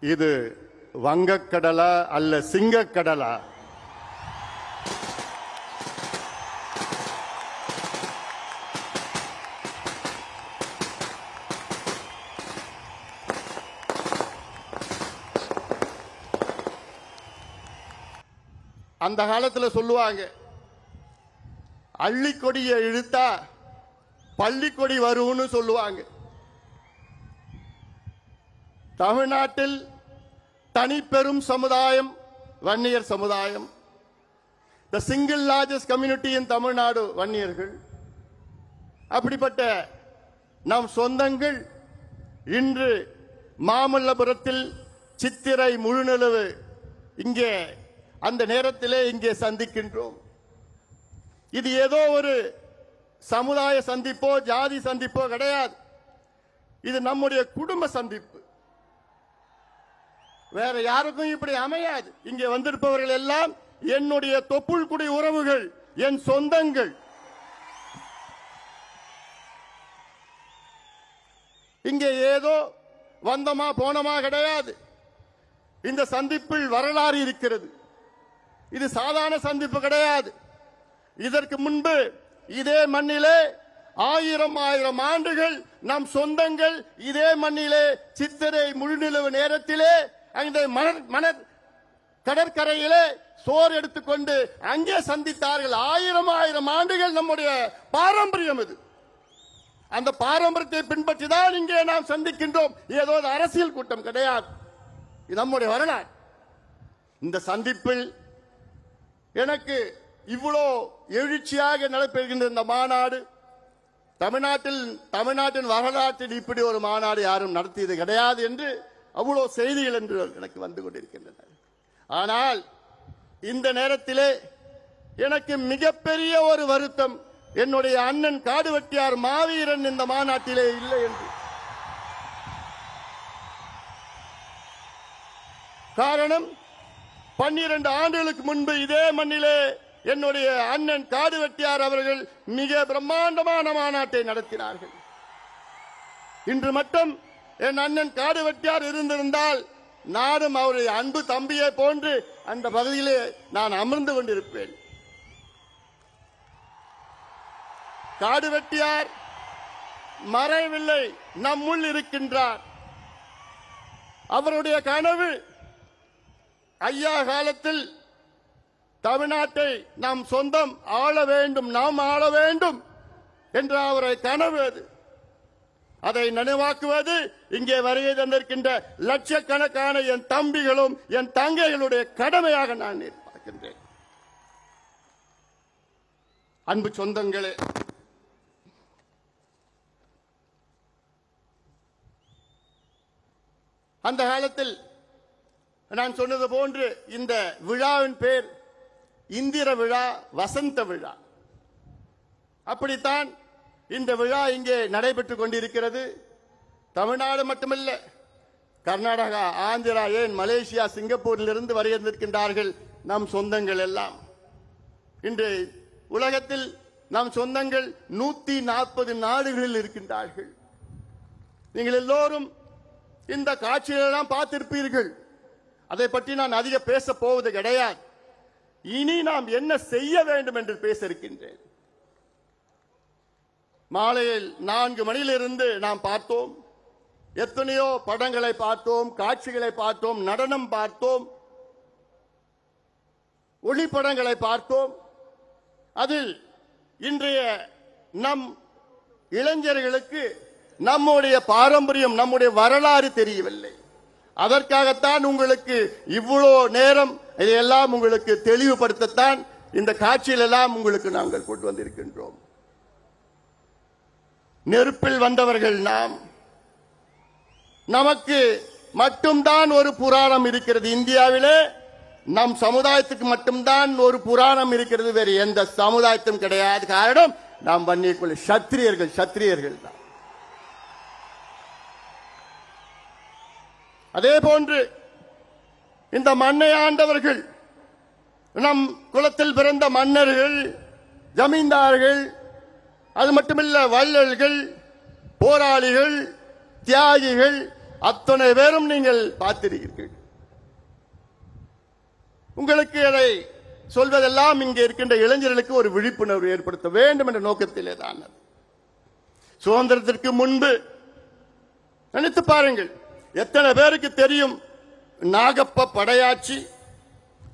இது வங்கக்கடலா அல்ல சிங்கக்கடலா? அந்த காலத்தில் சொல்லுவாங்க, அள்ளிக்கொடியை இழுத்தா பள்ளிக்கொடி வரும்னு சொல்லுவாங்க. தமிழ்நாட்டில் தனிப்பெரும் சமுதாயம் வன்னியர் சமுதாயம். The single largest community in Tamil Nadu வன்னியர்கள். அப்படிப்பட்ட நம் சொந்தங்கள் இன்று மாமல்லபுரத்தில் சித்திரை முழுநிலவு இங்கே அந்த நேரத்திலே இங்கே சந்திக்கின்றோம். இது ஏதோ ஒரு சமுதாய சந்திப்போ ஜாதி சந்திப்போ கிடையாது. இது நம்முடைய குடும்ப சந்திப்பு. வேற யாருக்கும் இப்படி அமையாது. இங்கே வந்திருப்பவர்கள் எல்லாம் என்னுடைய தொப்புள் குடி உறவுகள், என் சொந்தங்கள். இங்கே ஏதோ வந்தமா போனமா கிடையாது. இந்த சந்திப்பில் வரலாறு இருக்கிறது. இது சாதாரண சந்திப்பு கிடையாது. இதற்கு முன்பு இதே மண்ணிலே ஆயிரம் ஆண்டுகள் நம் சொந்தங்கள் இதே மண்ணிலே சித்திரை முழுநிலவு நேரத்திலே அந்த மணர் கடற்கரையிலே சோறு எடுத்துக்கொண்டு அங்கே சந்தித்தார்கள். ஆயிரம் ஆண்டுகள் நம்முடைய பாரம்பரியம் இது. அந்த பாரம்பரியத்தை பின்பற்றி தான் இங்கே நாம் சந்திக்கின்றோம். ஏதோ அரசியல் கூட்டம் கிடையாது. இது நம்முடைய வரலாறு. இந்த சந்திப்பில் எனக்கு இவ்வளோ எழுச்சியாக நடைபெறுகின்ற இந்த மாநாடு, தமிழ்நாட்டின் வரலாற்றில் இப்படி ஒரு மாநாடு யாரும் நடத்தியது கிடையாது என்று அவ்வளோ செய்திகள் என்று எனக்கு வந்து கொண்டிருக்கின்றன. ஆனால் இந்த நேரத்திலே எனக்கு மிகப்பெரிய ஒரு வருத்தம், என்னுடைய அண்ணன் காடுவெட்டியார் மாவீரன் இந்த மாநாட்டிலே இல்லை என்று. காரணம், 12 ஆண்டுகளுக்கு முன்பு இதே மண்ணிலே என்னுடைய அண்ணன் காடுவெட்டியார் அவர்கள் மிக பிரம்மாண்டமான மாநாட்டை நடத்தினார்கள். இன்று மட்டும் என் அண்ணன் காடுவெட்டியார் இருந்திருந்தால் நானும் அவருடைய அன்பு தம்பியை போன்று அந்த பகுதியிலே நான் அமர்ந்து கொண்டிருப்பேன். காடுவெட்டியார் மறைவில்லை, நம்முள் இருக்கின்றார். அவருடைய கனவு ஐயா காலத்தில் தமிழ்நாட்டை நாம் சொந்தம் ஆள வேண்டும், நாம் ஆள வேண்டும் என்ற அவரை கனவு அது. அதை நினைவாக்குவது இங்கே வருகை தந்திருக்கின்ற லட்சக்கணக்கான என் தம்பிகளும் என் தங்கைகளுடைய கடமையாக நான் பார்க்கின்றேன். அன்பு சொந்தங்களே, அந்த காலத்தில் நான் சொன்னது போன்று இந்த விழாவின் பேர் இந்திர விழா, வசந்த விழா. அப்படித்தான் இந்த விழா இங்கே நடைபெற்றுக் கொண்டிருக்கிறது. தமிழ்நாடு மட்டுமல்ல, கர்நாடகா, ஆந்திரா, ஏன் மலேசியா, சிங்கப்பூரிலிருந்து வருகின்றிருக்கின்றார்கள் நம் சொந்தங்கள் எல்லாம். இன்று உலகத்தில் நம் சொந்தங்கள் 140 நாடுகளில் இருக்கின்றார்கள். நீங்கள் எல்லோரும் இந்த காட்சிகளெல்லாம் பார்த்திருப்பீர்கள். அதை பற்றி நான் அதிக பேச போவது கிடையாது. இனி நாம் என்ன செய்ய வேண்டும் என்று பேச இருக்கின்றேன். மாலையில் 4 மணியிலிருந்து நாம் பார்த்தோம். எத்தனையோ படங்களை பார்த்தோம், காட்சிகளை பார்த்தோம், நடனம் பார்த்தோம், ஒளிப்படங்களை பார்த்தோம். அதில் இன்றைய நம் இளைஞர்களுக்கு நம்முடைய பாரம்பரியம், நம்முடைய வரலாறு தெரியவில்லை. அதற்காகத்தான் உங்களுக்கு இவ்வளோ நேரம் இதையெல்லாம் உங்களுக்கு தெளிவுபடுத்தத்தான் இந்த காட்சியில் எல்லாம் உங்களுக்கு நாங்கள் கொண்டு வந்திருக்கின்றோம். நெருப்பில் வந்தவர்கள் நாம். நமக்கு மட்டும்தான் ஒரு புராணம் இருக்கிறது. இந்தியாவிலே நம் சமுதாயத்துக்கு மட்டும்தான் ஒரு புராணம் இருக்கிறது. வேறு எந்த சமுதாயத்தும் கிடையாது. காரணம், நாம் வன்னியக்குள்ள சத்திரியர்கள் தான். அதே போன்று இந்த மண்ணை ஆண்டவர்கள், நம் குலத்தில் பிறந்த மன்னர்கள், ஜமீன்தார்கள், அது மட்டுமல்ல வள்ளல்கள், போராளிகள், தியாகிகள், அத்தனை பேரும் நீங்கள் பார்த்திருக்கிறீர்கள். உங்களுக்கு அதை சொல்வதெல்லாம் இங்கே இருக்கின்ற இளைஞர்களுக்கு ஒரு விழிப்புணர்வு ஏற்படுத்த வேண்டும் என்ற நோக்கத்திலே தான். சுதந்திரத்திற்கு முன்பு நினைத்து பாருங்கள், எத்தனை பேருக்கு தெரியும் நாகப்ப படையாட்சி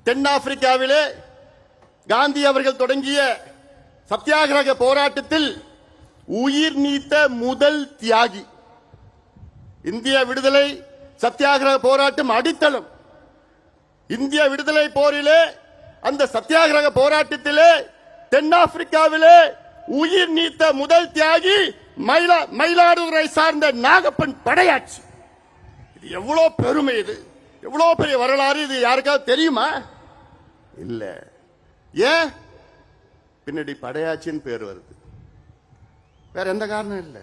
தென்னாப்பிரிக்காவிலே காந்தி அவர்கள் தொடங்கிய சத்தியாகிரக போராட்டத்தில் உயிர் நீத்த முதல் தியாகி. இந்திய விடுதலை சத்தியாகிரக போராட்டம் அடித்தளம். இந்திய விடுதலை போரிலே அந்த சத்தியாகிரக போராட்டத்திலே தென்னாப்பிரிக்காவிலே உயிர் நீத்த முதல் தியாகி மயிலாடுதுறை சார்ந்த நாகப்பன் படையாட்சி. இது எவ்வளவு பெருமை, இது எவ்வளவு பெரிய வரலாறு. இது யாருக்காவது தெரியுமா? இல்ல. ஏன் பின்னாடி படையாட்சின்னு பேர் வருது? வேற எந்த காரணம் இல்ல.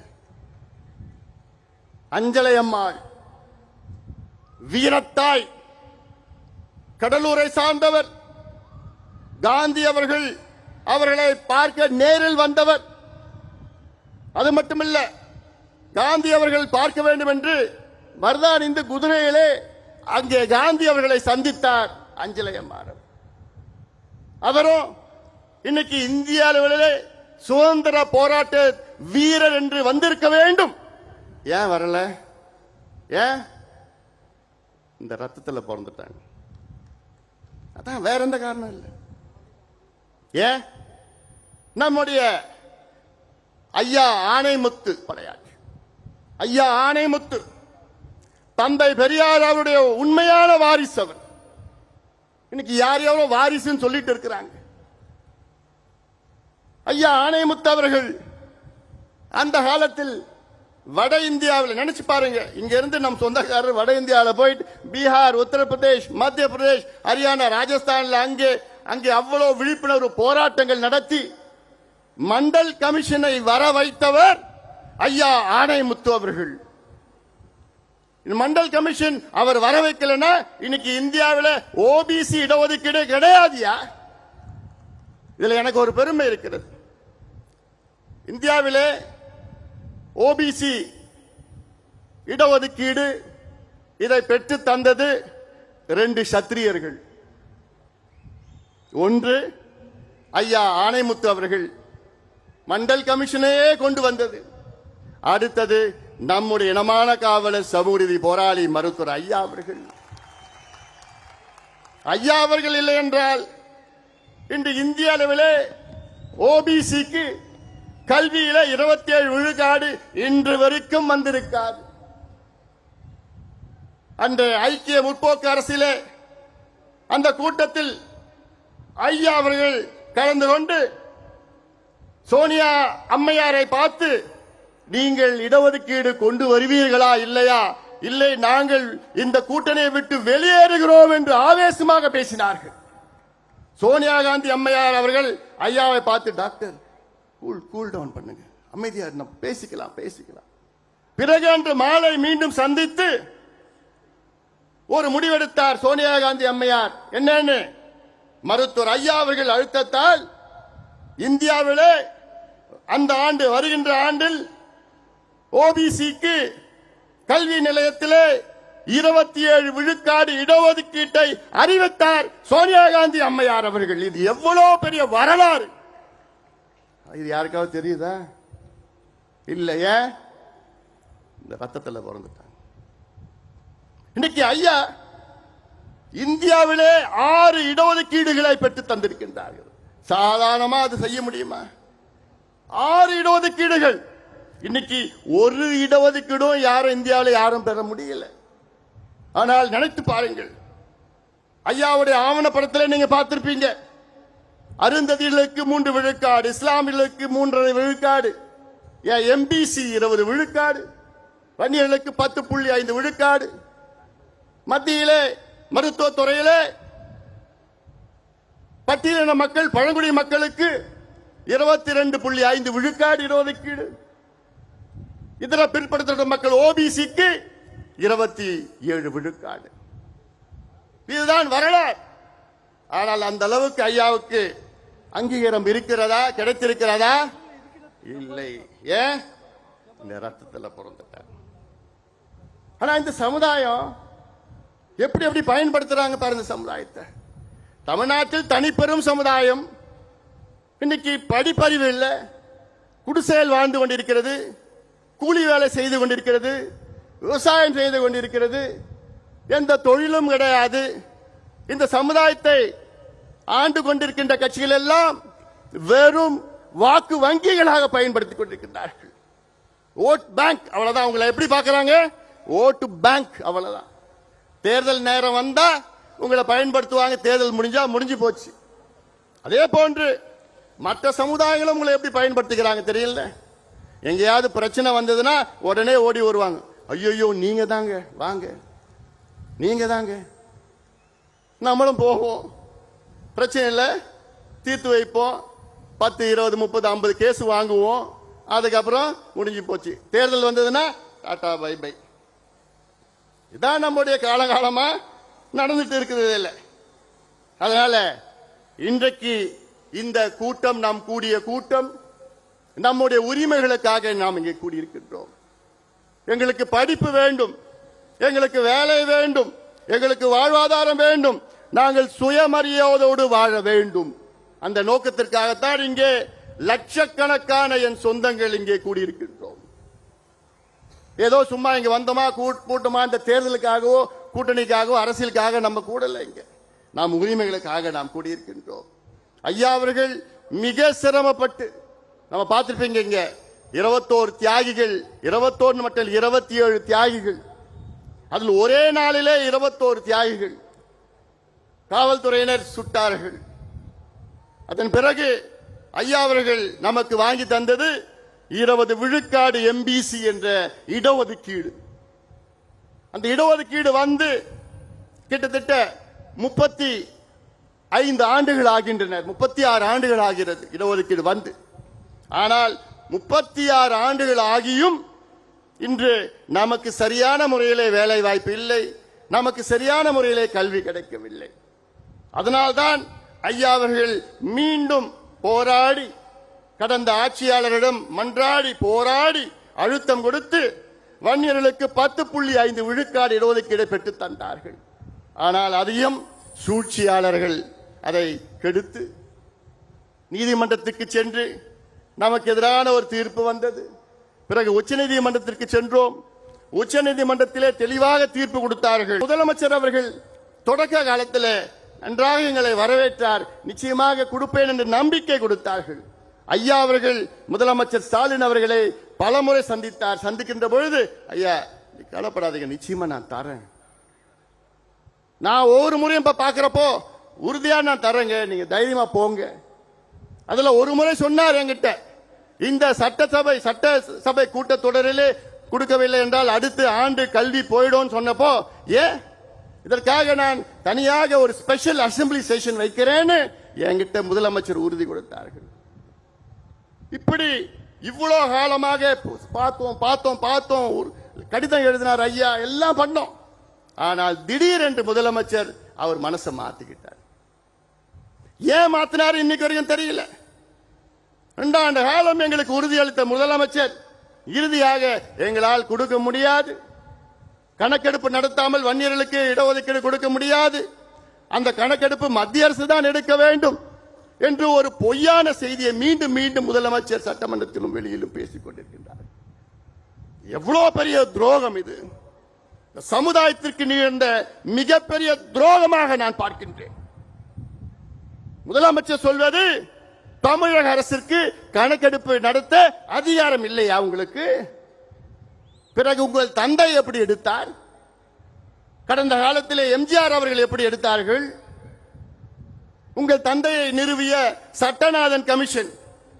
அஞ்சலை அம்மாள் வீரத்தாய், கடலூரை சார்ந்தவர். காந்தி அவர்கள் அவர்களை பார்க்க நேரில் வந்தவர். அது மட்டுமல்ல, காந்தி அவர்கள் பார்க்க வேண்டும் என்று மருதான் இந்த குதிரையிலே அங்கே காந்தி அவர்களை சந்தித்தார் அஞ்சலை அம்மாள். அவரும் இன்னைக்கு இந்திய அளவிலே சுதந்திர போராட்ட வீரர் என்று வந்திருக்க வேண்டும். ஏன் வரல? ஏன்? இந்த ரத்தத்தில் பிறந்துட்டாங்க. அதான், வேற எந்த காரணம் இல்லை. ஏன்? நம்முடைய ஐயா ஆணைமுத்து படையாட்சி. ஐயா ஆணைமுத்து தந்தை பெரியார் அவருடைய உண்மையான வாரிசு அவர். இன்னைக்கு யார் எவ்வளோ வாரிசுன்னு சொல்லிட்டு இருக்கிறாங்க. ஐயா ஆணைமுத்து அவர்கள் அந்த காலத்தில் வட இந்தியாவில் நினைச்சு பாருங்க, இங்க இருந்து நம் சொந்தக்காரர் வட இந்தியாவில் போயிட்டு பீகார், உத்தரப்பிரதேஷ், மத்திய பிரதேஷ், ஹரியானா, ராஜஸ்தான்ல அங்கே அவ்வளவு விழிப்புணர்வு போராட்டங்கள் நடத்தி மண்டல் கமிஷனை வர வைத்தவர் ஐயா ஆணைமுத்து அவர்கள். மண்டல் கமிஷன் அவர் வர வைக்கலன்னா இன்னைக்கு இந்தியாவில் ஓபிசி இடஒதுக்கீடு கிடையாதுயா. இதுல எனக்கு ஒரு பெருமை இருக்கிறது. இந்தியாவிலே ஓபிசி இடஒதுக்கீடு இதை பெற்று தந்தது 2 சத்திரியர்கள். ஒன்று ஐயா ஆணைமுத்து அவர்கள், மண்டல் கமிஷனையே கொண்டு வந்தது. அடுத்தது நம்முடைய இனமான காவலர் சமூக நீதி போராளி மருத்துவர் ஐயா அவர்கள். ஐயா அவர்கள் இல்லை என்றால் இன்று இந்திய அளவிலே ஓபிசிக்கு கல்வியில 27 விழுக்காடு இன்று வரைக்கும் வந்திருக்காது. அந்த ஐக்கிய முற்போக்கு அரசிலே அந்த கூட்டத்தில் ஐயா அவர்கள் கலந்து கொண்டு சோனியா அம்மையாரை பார்த்து, நீங்கள் இடஒதுக்கீடு கொண்டு வருவீர்களா இல்லையா? இல்லை, நாங்கள் இந்த கூட்டணியை விட்டு வெளியேறுகிறோம் என்று ஆவேசமாக பேசினார்கள். சோனியா காந்தி அம்மையார் அவர்கள் ஐயாவை பார்த்து, டாக்டர் கூல் டவுன் பண்ணுங்க, அமைதியா பேசிக்கலாம். பிறகு அன்று மாலை மீண்டும் சந்தித்து ஒரு முடிவெடுத்தார் சோனியா காந்தி அம்மையார். என்னன்னு, மருத்துவர் ஐயா அவர்கள் அழுத்தத்தால் இந்தியாவிலே அந்த ஆண்டு, வருகின்ற ஆண்டில் ஓபிசிக்கு கல்வி நிலையத்திலே 27 விழுக்காடு இடஒதுக்கீட்டை அறிவித்தார் சோனியா காந்தி அம்மையார் அவர்கள். இது எவ்வளவு பெரிய வரலாறு! இது யாருக்காவது தெரியுதா? இல்லையே, இந்த ரத்தத்தில் பிறந்துட்டாங்க. இன்னைக்கு ஐயா இந்தியாவிலே 6 இடஒதுக்கீடுகளை பெற்று தந்திருக்கின்றார்கள். சாதாரணமா அது செய்ய முடியுமா? 6 இடஒதுக்கீடுகள். இன்னைக்கு ஒரு இடஒதுக்கீடும் யாரும் இந்தியாவில் யாரும் பெற முடியல. ஆனால் நினைத்து பாருங்கள், ஐயாவுடைய ஆவணப்படத்தில் நீங்க பார்த்திருப்பீங்க, அருந்ததிகளுக்கு 3 விழுக்காடு, இஸ்லாமியர்களுக்கு 3.5 விழுக்காடு, எம்பிசி 20 விழுக்காடு, வன்னியர்களுக்கு 10.5 விழுக்காடு, மத்தியிலே மருத்துவத்துறையிலே பட்டியலின மக்கள், பழங்குடி மக்களுக்கு 22.5 விழுக்காடு இடஒதுக்கீடு, இதர பிற்படுத்தப்பட்ட மக்கள் ஓபிசிக்கு 27 விழுக்காடு. இதுதான் வரலாறு. ஆனால் அந்த அளவுக்கு ஐயாவுக்கு அங்கீகாரம் இருக்கிறதா, கிடைத்திருக்கிறதா? இல்லை. ஏன்? இந்த ரத்தத்தில் பிறந்துட்டார். ஆனா இந்த சமுதாயம் எப்படி எப்படி பயன்படுத்துறாங்க பாருங்க சமுதாயத்தை. தமிழ்நாட்டில் தனிப்பெரும் சமுதாயம் இன்னைக்கு படிப்பறிவு இல்லை, குடிசையில் வாழ்ந்து கொண்டிருக்கிறது, கூலி வேலை செய்து கொண்டிருக்கிறது, விவசாயம் செய்து கொண்டிருக்கிறது, எந்த தொழிலும் கிடையாது. இந்த சமுதாயத்தை ஆண்டு கொண்டிருக்கின்ற கட்சிகள் எல்லாம் வெறும் வாக்கு வங்கிகளாக பயன்படுத்திக் கொண்டிருக்கிறார்கள். ஓட் பேங்க் அவ்வளவுதான். உங்களை எப்படி பார்க்கறாங்க? ஓட்டு பேங்க் அவ்வளவுதான். தேர்தல் நேரம் வந்தா உங்களை பயன்படுத்துவாங்க, தேர்தல் முடிஞ்சா முடிஞ்சு போச்சு. அதே போன்று மற்ற சமுதாயங்களும் உங்களை எப்படி பயன்படுத்துகிறாங்க தெரியல. எங்கேயாவது பிரச்சனை வந்ததுன்னா உடனே ஓடி வருவாங்க. ஐயோ நீங்க தாங்க, வாங்க நீங்க தாங்க. நம்மளும் போவோம், பிரச்சனை இல்லை, தீர்த்து வைப்போம். 10, 20, 30, 50 கேஸ் வாங்குவோம். அதுக்கப்புறம் முடிஞ்சு போச்சு. தேர்தல் வந்ததுன்னா டாடா பை பை. இதான் நம்முடைய காலகாலமா நடந்துட்டு இருக்குது இல்லை. அதனால இன்றைக்கு இந்த கூட்டம், நாம் கூடிய கூட்டம், நம்முடைய உரிமைகளுக்காக நாம் இங்கே கூடியிருக்கின்றோம். எங்களுக்கு படிப்பு வேண்டும், எங்களுக்கு வேலை வேண்டும், எங்களுக்கு வாழ்வாதாரம் வேண்டும், நாங்கள் சுயமரியாதையோடு வாழ வேண்டும். அந்த நோக்கத்திற்காகத்தான் இங்கே லட்சக்கணக்கான என் சொந்தங்கள் இங்கே கூடியிருக்கின்றோம். ஏதோ சும்மா இங்க வந்தோமா கூட்டமா இந்த தேர்தலுக்காகவோ கூட்டணிக்காகவோ அரசியலுக்காக நம்ம கூடல. இங்க நாம் உரிமைகளுக்காக நாம் கூடியிருக்கின்றோம். ஐயா அவர்கள் மிக சிரமப்பட்டு, நம்ம பார்த்திருப்பீங்க, இங்க 21 தியாகிகள், 21 மட்டும் 27 தியாகிகள், அதில் ஒரே நாளிலே 21 தியாகிகள் காவல்துறையினர் சுட்டார்கள். அதன் பிறகு ஐயா அவர்கள் நமக்கு வாங்கி தந்தது 20 விழுக்காடு எம்பிசி என்ற இடஒதுக்கீடு. அந்த இடஒதுக்கீடு வந்து கிட்டத்தட்ட 35 ஆண்டுகள் ஆகின்றன, 36 ஆண்டுகள் ஆகிறது இடஒதுக்கீடு வந்து. ஆனால் 36 ஆண்டுகள் ஆகியும் இன்று நமக்கு சரியான முறையிலே வேலை வாய்ப்பு இல்லை, நமக்கு சரியான முறையிலே கல்வி கிடைக்கவில்லை. அதனால்தான் ஐயா அவர்கள் மீண்டும் போராடி, கடந்த ஆட்சியாளரிடம் மன்றாடி போராடி அழுத்தம் கொடுத்து வன்னியர்களுக்கு 10.5 விழுக்காடு இடஒதுக்கீடு பெற்று தந்தார்கள். ஆனால் அதையும் சூழ்ச்சியாளர்கள் அதை கெடுத்து நீதிமன்றத்துக்கு சென்று நமக்கு எதிரான ஒரு தீர்ப்பு வந்தது. பிறகு உச்சநீதிமன்றத்திற்கு சென்றோம். உச்சநீதிமன்றத்திலே தெளிவாக தீர்ப்பு கொடுத்தார்கள். முதலமைச்சர் அவர்கள் தொடக்க காலத்தில் நன்றாக எங்களை வரவேற்றார், நிச்சயமாக கொடுப்பேன் என்று நம்பிக்கை கொடுத்தார்கள். ஐயா அவர்கள் முதலமைச்சர் ஸ்டாலின் அவர்களை பலமுறை சந்தித்தார். சந்திக்கின்ற பொழுது, ஐயா கவலைப்படாதீங்க, நிச்சயமா நான் தரேன், நான் ஒவ்வொரு முறையும் பார்க்கிறப்போ உறுதியா நான் தரேங்க, நீங்க தைரியமா போங்க. அதுல ஒரு முறை சொன்னார் என்கிட்ட, இந்த சட்டசபை கூட்டத்தொடரிலே கொடுக்கவில்லை என்றால் அடுத்த ஆண்டு கல்வி போயிடும் சொன்னப்போ, ஏன் இதற்காக நான் தனியாக ஒரு ஸ்பெஷல் அசெம்பிளி செஷன் வைக்கிறேன்னு என்கிட்ட முதலமைச்சர் உறுதி கொடுத்தார்கள். இப்படி இவ்வளவு காலமாக பார்த்தோம், கடிதம் எழுதினார் ஐயா, எல்லாம் பண்ணோம். ஆனால் திடீரென்று முதலமைச்சர் அவர் மனசை மாத்திக்கிட்டார். ஏன் மாத்தினார் இன்னைக்கு வரைக்கும் தெரியல. 2 ஆண்டு காலம் எங்களுக்கு உறுதியளித்த முதலமைச்சர் இறுதியாக எங்களால் கொடுக்க முடியாது, கணக்கெடுப்பு நடத்தாமல் வன்னியர்களுக்கு இடஒதுக்கீடு கொடுக்க முடியாது, அந்த கணக்கெடுப்பு மத்திய அரசு தான் எடுக்க வேண்டும் என்று ஒரு பொய்யான செய்தியை மீண்டும் மீண்டும் முதலமைச்சர் சட்டமன்றத்திலும் வெளியிலும் பேசிக் கொண்டிருக்கின்றார். எவ்வளவு பெரிய துரோகம் இது! சமுதாயத்திற்கு நிகழ்ந்த மிகப்பெரிய துரோகமாக நான் பார்க்கின்றேன். முதலமைச்சர் சொல்வது, தமிழக அரசிற்கு கணக்கெடுப்பு நடத்த அதிகாரம் இல்லையா உங்களுக்கு? பிறகு உங்கள் தந்தை எப்படி எடுத்தார்? கடந்த காலத்திலே எம்ஜிஆர் அவர்கள் எப்படி எடுத்தார்கள்? உங்கள் தந்தையை நிறுவிய சட்டநாதன் கமிஷன்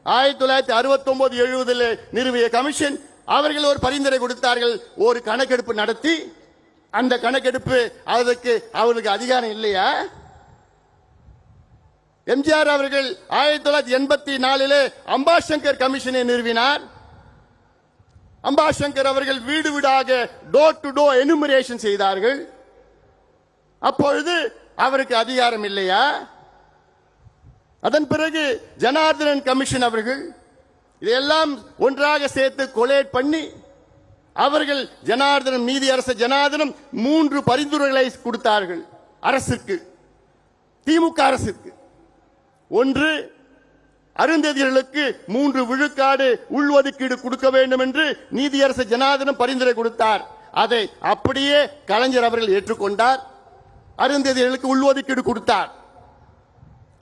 1969-70 நிறுவிய கமிஷன், அவர்கள் ஒரு பரிந்துரை கொடுத்தார்கள், ஒரு கணக்கெடுப்பு நடத்தி, அந்த கணக்கெடுப்பு அதற்கு அவர்களுக்கு அதிகாரம் இல்லையா? எம்ஜிஆர் அவர்கள் 1984 அம்பாசங்கர் கமிஷனை நிறுவினார். அம்பாசங்கர் அவர்கள் வீடு வீடாக டோர் டு டோர் எனுமரேஷன் செய்தார்கள். அப்பொழுது அவருக்கு அதிகாரம் இல்லையா? அதன் பிறகு ஜனார்தனன் கமிஷன் அவர்கள் இதையெல்லாம் ஒன்றாக சேர்த்து கொலேட் பண்ணி அவர்கள் ஜனார்தனம், நீதி அரசர் ஜனார்தனம் 3 பரிந்துரைகளை கொடுத்தார்கள் அரசுக்கு, திமுக அரசுக்கு. ஒன்று, அருந்ததியர்களுக்கு 3 விழுக்காடு உள்ஒதுக்கீடு கொடுக்க வேண்டும் என்று நீதியரசர் ஜனார்தனம் பரிந்துரை கொடுத்தார். அதை அப்படியே கலைஞர் அவர்கள் ஏற்றுக்கொண்டார், அருந்ததியர்களுக்கு உள்ஒதுக்கீடு கொடுத்தார்.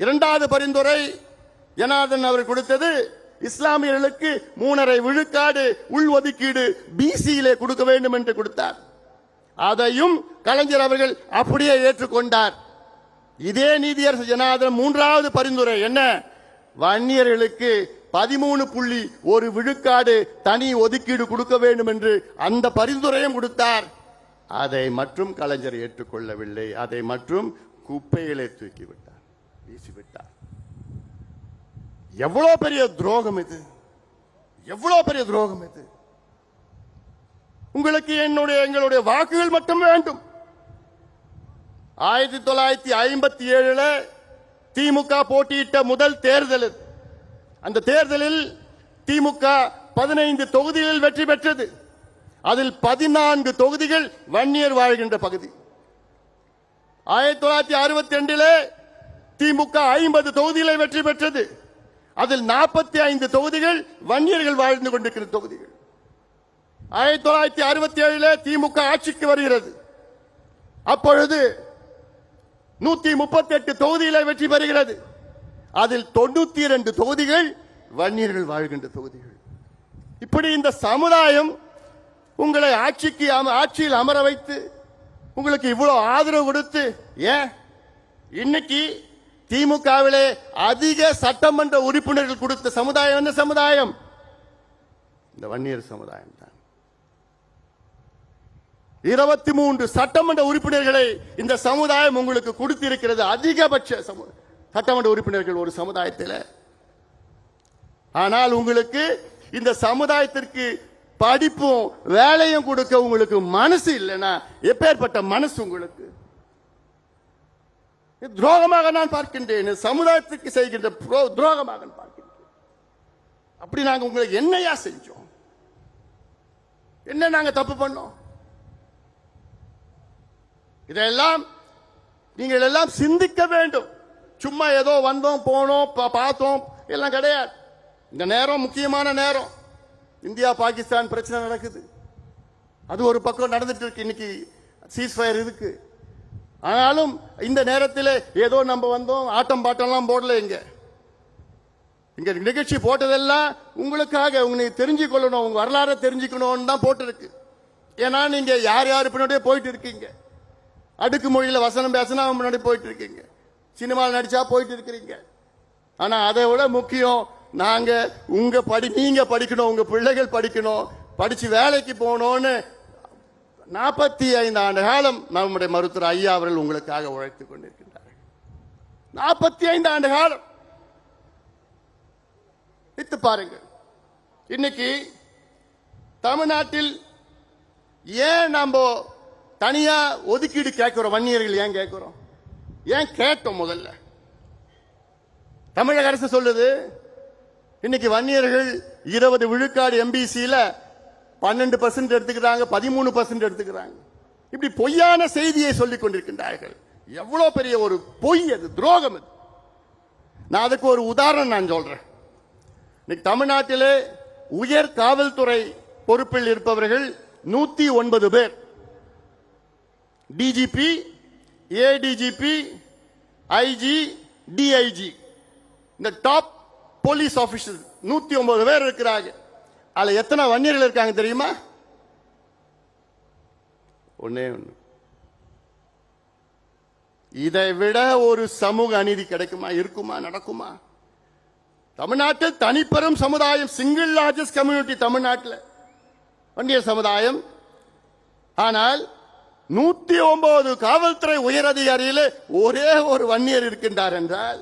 இரண்டாவது பரிந்துரை ஜனார்தன் அவர்கள் கொடுத்தது, இஸ்லாமியர்களுக்கு 3.5 விழுக்காடு உள்ஒதுக்கீடு பிசியிலே கொடுக்க வேண்டும் என்று கொடுத்தார். அதையும் கலைஞர் அவர்கள் அப்படியே ஏற்றுக்கொண்டார். இதே நீதியரசர் ஜனார்தன் மூன்றாவது பரிந்துரை என்ன, வன்னியர்களுக்கு 13.1 விழுக்காடு தனி ஒதுக்கீடு கொடுக்க வேண்டும் என்று அந்த பரிந்துரையும் கொடுத்தார். அதை மற்றும் கலைஞர் ஏற்றுக்கொள்ளவில்லை. அதை மற்றும் குப்பைகளை தூக்கிவிட்டார், வீசிவிட்டார். எவ்வளவு பெரிய துரோகம் இது, எவ்வளவு பெரிய துரோகம் இது. உங்களுக்கு எங்களுடைய வாக்குகள் மட்டும் வேண்டும். 1957 திமுக போட்டியிட்ட முதல் தேர்தல். அந்த தேர்தலில் திமுக 15 தொகுதிகளில் வெற்றி பெற்றது. அதில் 14 தொகுதிகள் வன்னியர் வாழ்கின்ற பகுதி. 1962 திமுக 50 தொகுதிகளை வெற்றி பெற்றது. அதில் 45 தொகுதிகள் வன்னியர்கள் வாழ்ந்து கொண்டிருக்கிற தொகுதிகள். 1967 திமுக ஆட்சிக்கு வருகிறது. அப்பொழுது 138 தொகுதிகளை வெற்றி பெறுகிறது. அதில் 92 தொகுதிகள் வன்னியர்கள் வாழ்கின்ற தொகுதிகள். இப்படி இந்த சமுதாயம் உங்களை ஆட்சியில் அமர வைத்து உங்களுக்கு இவ்வளவு ஆதரவு கொடுத்து, ஏன் இன்னைக்கு திமுகவிலே அதிக சட்டமன்ற உறுப்பினர்கள் கொடுத்த சமுதாயம் என்ன சமுதாயம்? இந்த வன்னியர் சமுதாயம் தான். 23 சட்டமன்ற உறுப்பினர்களை இந்த சமுதாயம் உங்களுக்கு கொடுத்திருக்கிறது. அதிகபட்ச சட்டமன்ற உறுப்பினர்கள் ஒரு சமுதாயத்தில். ஆனால் உங்களுக்கு இந்த சமுதாயத்திற்கு படிப்பும் வேலையும் கொடுக்க உங்களுக்கு மனசு இல்லைன்னா எப்பேற்பட்ட மனசு உங்களுக்கு? துரோகமாக நான் பார்க்கின்றேன். சமுதாயத்திற்கு செய்கின்ற துரோகமாக பார்க்கின்றேன். அப்படி நாங்க உங்களுக்கு என்னையா செஞ்சோம்? என்ன நாங்க தப்பு பண்ணோம்? இதெல்லாம் நீங்கள் எல்லாம் சிந்திக்க வேண்டும். சும்மா ஏதோ வந்தோம் போனோம் பார்த்தோம் எல்லாம் கிடையாது. இந்த நேரம் முக்கியமான நேரம். இந்தியா பாகிஸ்தான் பிரச்சனை நடக்குது. அது ஒரு பக்கம் நடந்துட்டு இருக்கு. இன்னைக்கு சீஸ்ஃபயர் இருக்கு. ஆனாலும் இந்த நேரத்தில் ஏதோ நம்ம வந்தோம் ஆட்டம் பாட்டம்லாம் போடல. இங்க நிகழ்ச்சி போட்டதெல்லாம் உங்களுக்காக, உங்களுக்கு தெரிஞ்சுக்கொள்ளணும், உங்க வரலாறு தெரிஞ்சுக்கணும்னு தான் போட்டிருக்கு. ஏன்னா நீங்க யார் யார் பின்னாடியே போயிட்டு இருக்கீங்க. அடுக்கு மொழியில வசனம் பேசினா முன்னாடி போயிட்டு இருக்கீங்க. சினிமாவில் நடிச்சா போயிட்டு இருக்கிறீங்க. ஆனா அதை விட முக்கியம், நீங்க படிக்கணும், உங்க பிள்ளைகள் படிக்கணும், படிச்சு வேலைக்கு போகணும்னு 45 ஆண்டு காலம் நம்முடைய மருத்துவர் ஐயா அவர்கள் உங்களுக்காக உழைத்துக் கொண்டிருக்கின்றார்கள். 45 ஆண்டு காலம் வித்து பாருங்கள். இன்னைக்கு தமிழ்நாட்டில் ஏன் நம்ம தனியா ஒதுக்கீடு கேட்கிறோம்? வன்னியர்கள் ஏன் கேட்கிறோம்? ஏன் கேட்டோம்? முதல்ல தமிழக அரசு சொல்லுது, இன்னைக்கு வன்னியர்கள் 20 விழுக்காடு எம்பிசியில 12% எடுத்துக்கிறாங்க, 13% எடுத்துக்கிறாங்க. இப்படி பொய்யான செய்தியை சொல்லிக் கொண்டிருக்கின்றார்கள். எவ்வளவு பெரிய ஒரு பொய் அது, துரோகம் அது. நான் அதுக்கு ஒரு உதாரணம் நான் சொல்றேன். இன்னைக்கு தமிழ்நாட்டிலே உயர் காவல்துறை பொறுப்பில் இருப்பவர்கள் 109 பேர். டிஜிபி, ஏடிஜிபி, ஐஜி, டிஐஜி, இந்த டாப் போலீஸ் ஆபீசர் 109 பேர் இருக்கிறாங்க. அதுல எத்தனை வன்னியர்கள் இருக்காங்க தெரியுமா? ஒன்னே ஒண்ணு. இதை விட ஒரு சமூக அநீதி கிடைக்குமா? இருக்குமா? நடக்குமா? தமிழ்நாட்டில் தனிப்பெரும் சமுதாயம், சிங்கிள் லார்ஜஸ்ட் கம்யூனிட்டி தமிழ்நாட்டில் வன்னியர் சமுதாயம். ஆனால் 109 காவல்துறை உயர் அதிகாரியில் ஒரே ஒரு வன்னியர் இருக்கின்றார் என்றால்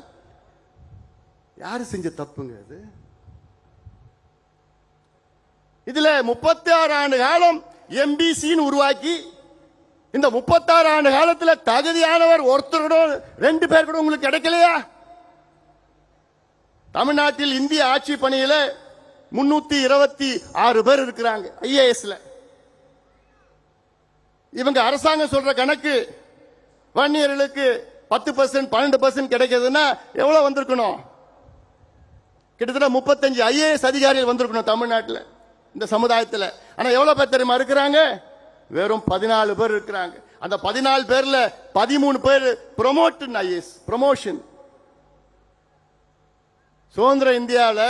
யாரு செஞ்ச தப்புங்க அது? இதுல 36 ஆண்டு காலம் எம்பிசின்னு உருவாக்கி, இந்த 36 ஆண்டு காலத்தில் தகுதியானவர் ஒருத்தர் 2 பேர் கூட உங்களுக்கு கிடைக்கலையா? தமிழ்நாட்டில் இந்திய ஆட்சி பணியில 326 பேர் இருக்கிறாங்க. ஐஏஎஸ்ல இவங்க அரசாங்கம் சொல்ற கணக்கு வன்னியர்களுக்கு 10% 12% கிடைக்குதுன்னா எவ்வளவு வந்திருக்கணும்? கிட்டத்தட்ட 35 IAS அதிகாரிகள் வந்திருக்கணும் தமிழ்நாட்டில் இந்த சமுதாயத்தில். ஆனா எவ்வளவு பேர் தெரியுமா இருக்கிறாங்க? வெறும் 14 பேர் இருக்கிறாங்க. அந்த 14 பேர்ல 13 பேர் ப்ரமோஷன். சுதந்திர இந்தியாவில்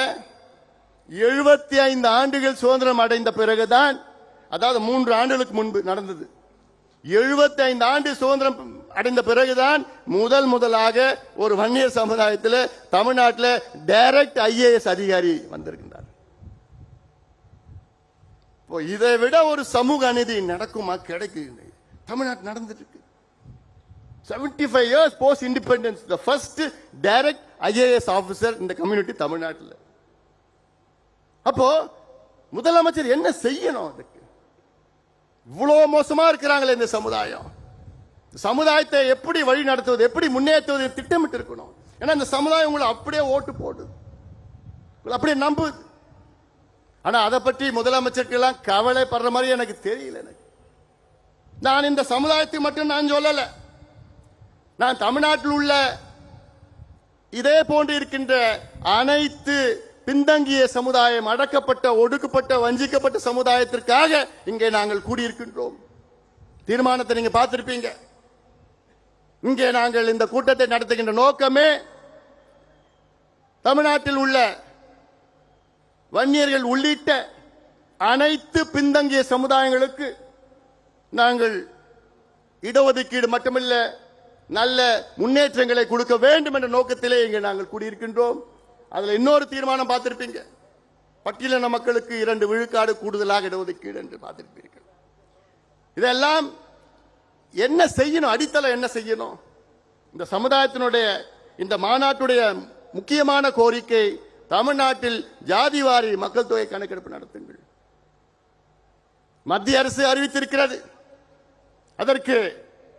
75 ஆண்டுகள் சுதந்திரம் அடைந்த பிறகுதான், அதாவது 3 ஆண்டுகளுக்கு முன்பு நடந்தது, 75 ஆண்டு சுதந்திரம் அடைந்த பிறகுதான் முதலாக ஒரு வன்னியர் சமுதாயத்தில் தமிழ்நாட்டில் டைரக்ட் IAS அதிகாரி வந்திருக்கின்றார். இதை விட ஒரு சமூக அநீதி நடக்குமா? கிடைக்குது. தமிழ்நாட்டில் நடந்துட்டு இருக்கு. 75 years post independence, the first direct IAS officer in the community தமிழ்நாட்டில். அப்போ முதலமைச்சர் என்ன செய்யணும்? அதுக்கு இவ்வளவு மோசமா இருக்கிறாங்களே இந்த சமுதாயம். சமுதாயத்தை எப்படி வழி நடத்துவது, எப்படி முன்னேற்றுவது திட்டமிட்டு இருக்கணும். ஏன்னா இந்த சமுதாயம் உங்களை அப்படியே ஓட்டு போடுது, அப்படியே நம்புது. ஆனா அதை பற்றி முதலமைச்சருக்கு எல்லாம் கவலைப்படுற மாதிரி எனக்கு தெரியல. நான் இந்த சமுதாயத்தை மட்டும் நான் சொல்லல, நான் தமிழ்நாட்டில் உள்ள இதே போன்று இருக்கின்ற அனைத்து பின்தங்கிய சமுதாயம், அடக்கப்பட்ட, ஒடுக்கப்பட்ட, வஞ்சிக்கப்பட்ட சமுதாயத்திற்காக இங்கே நாங்கள் கூடியிருக்கின்றோம். தீர்மானத்தை நீங்க பார்த்திருப்பீங்க. இங்கே நாங்கள் இந்த கூட்டத்தை நடத்துகின்ற நோக்கமே தமிழ்நாட்டில் உள்ள வன்னியர்கள் உள்ளிட்ட அனைத்து பின்தங்கிய சமுதாயங்களுக்கு நாங்கள் இடஒதுக்கீடு மட்டுமல்ல, நல்ல முன்னேற்றங்களை கொடுக்க வேண்டும் என்ற நோக்கத்திலே இங்கே நாங்கள் கூடியிருக்கின்றோம். அதுல இன்னொரு தீர்மானம் பார்த்திருப்பீங்க, பட்டியலின மக்களுக்கு 2 விழுக்காடு கூடுதலாக இடஒதுக்கீடு என்று பார்த்திருப்பீர்கள். இதெல்லாம் என்ன செய்யணும்? அடித்தளம் என்ன செய்யணும்? இந்த சமுதாயத்தினுடைய இந்த மாநாட்டுடைய முக்கியமான கோரிக்கை, தமிழ்நாட்டில் ஜாதிவாரி மக்கள் தொகை கணக்கெடுப்பு நடத்துங்கள். மத்திய அரசு அறிவித்திருக்கிறது. அதற்கு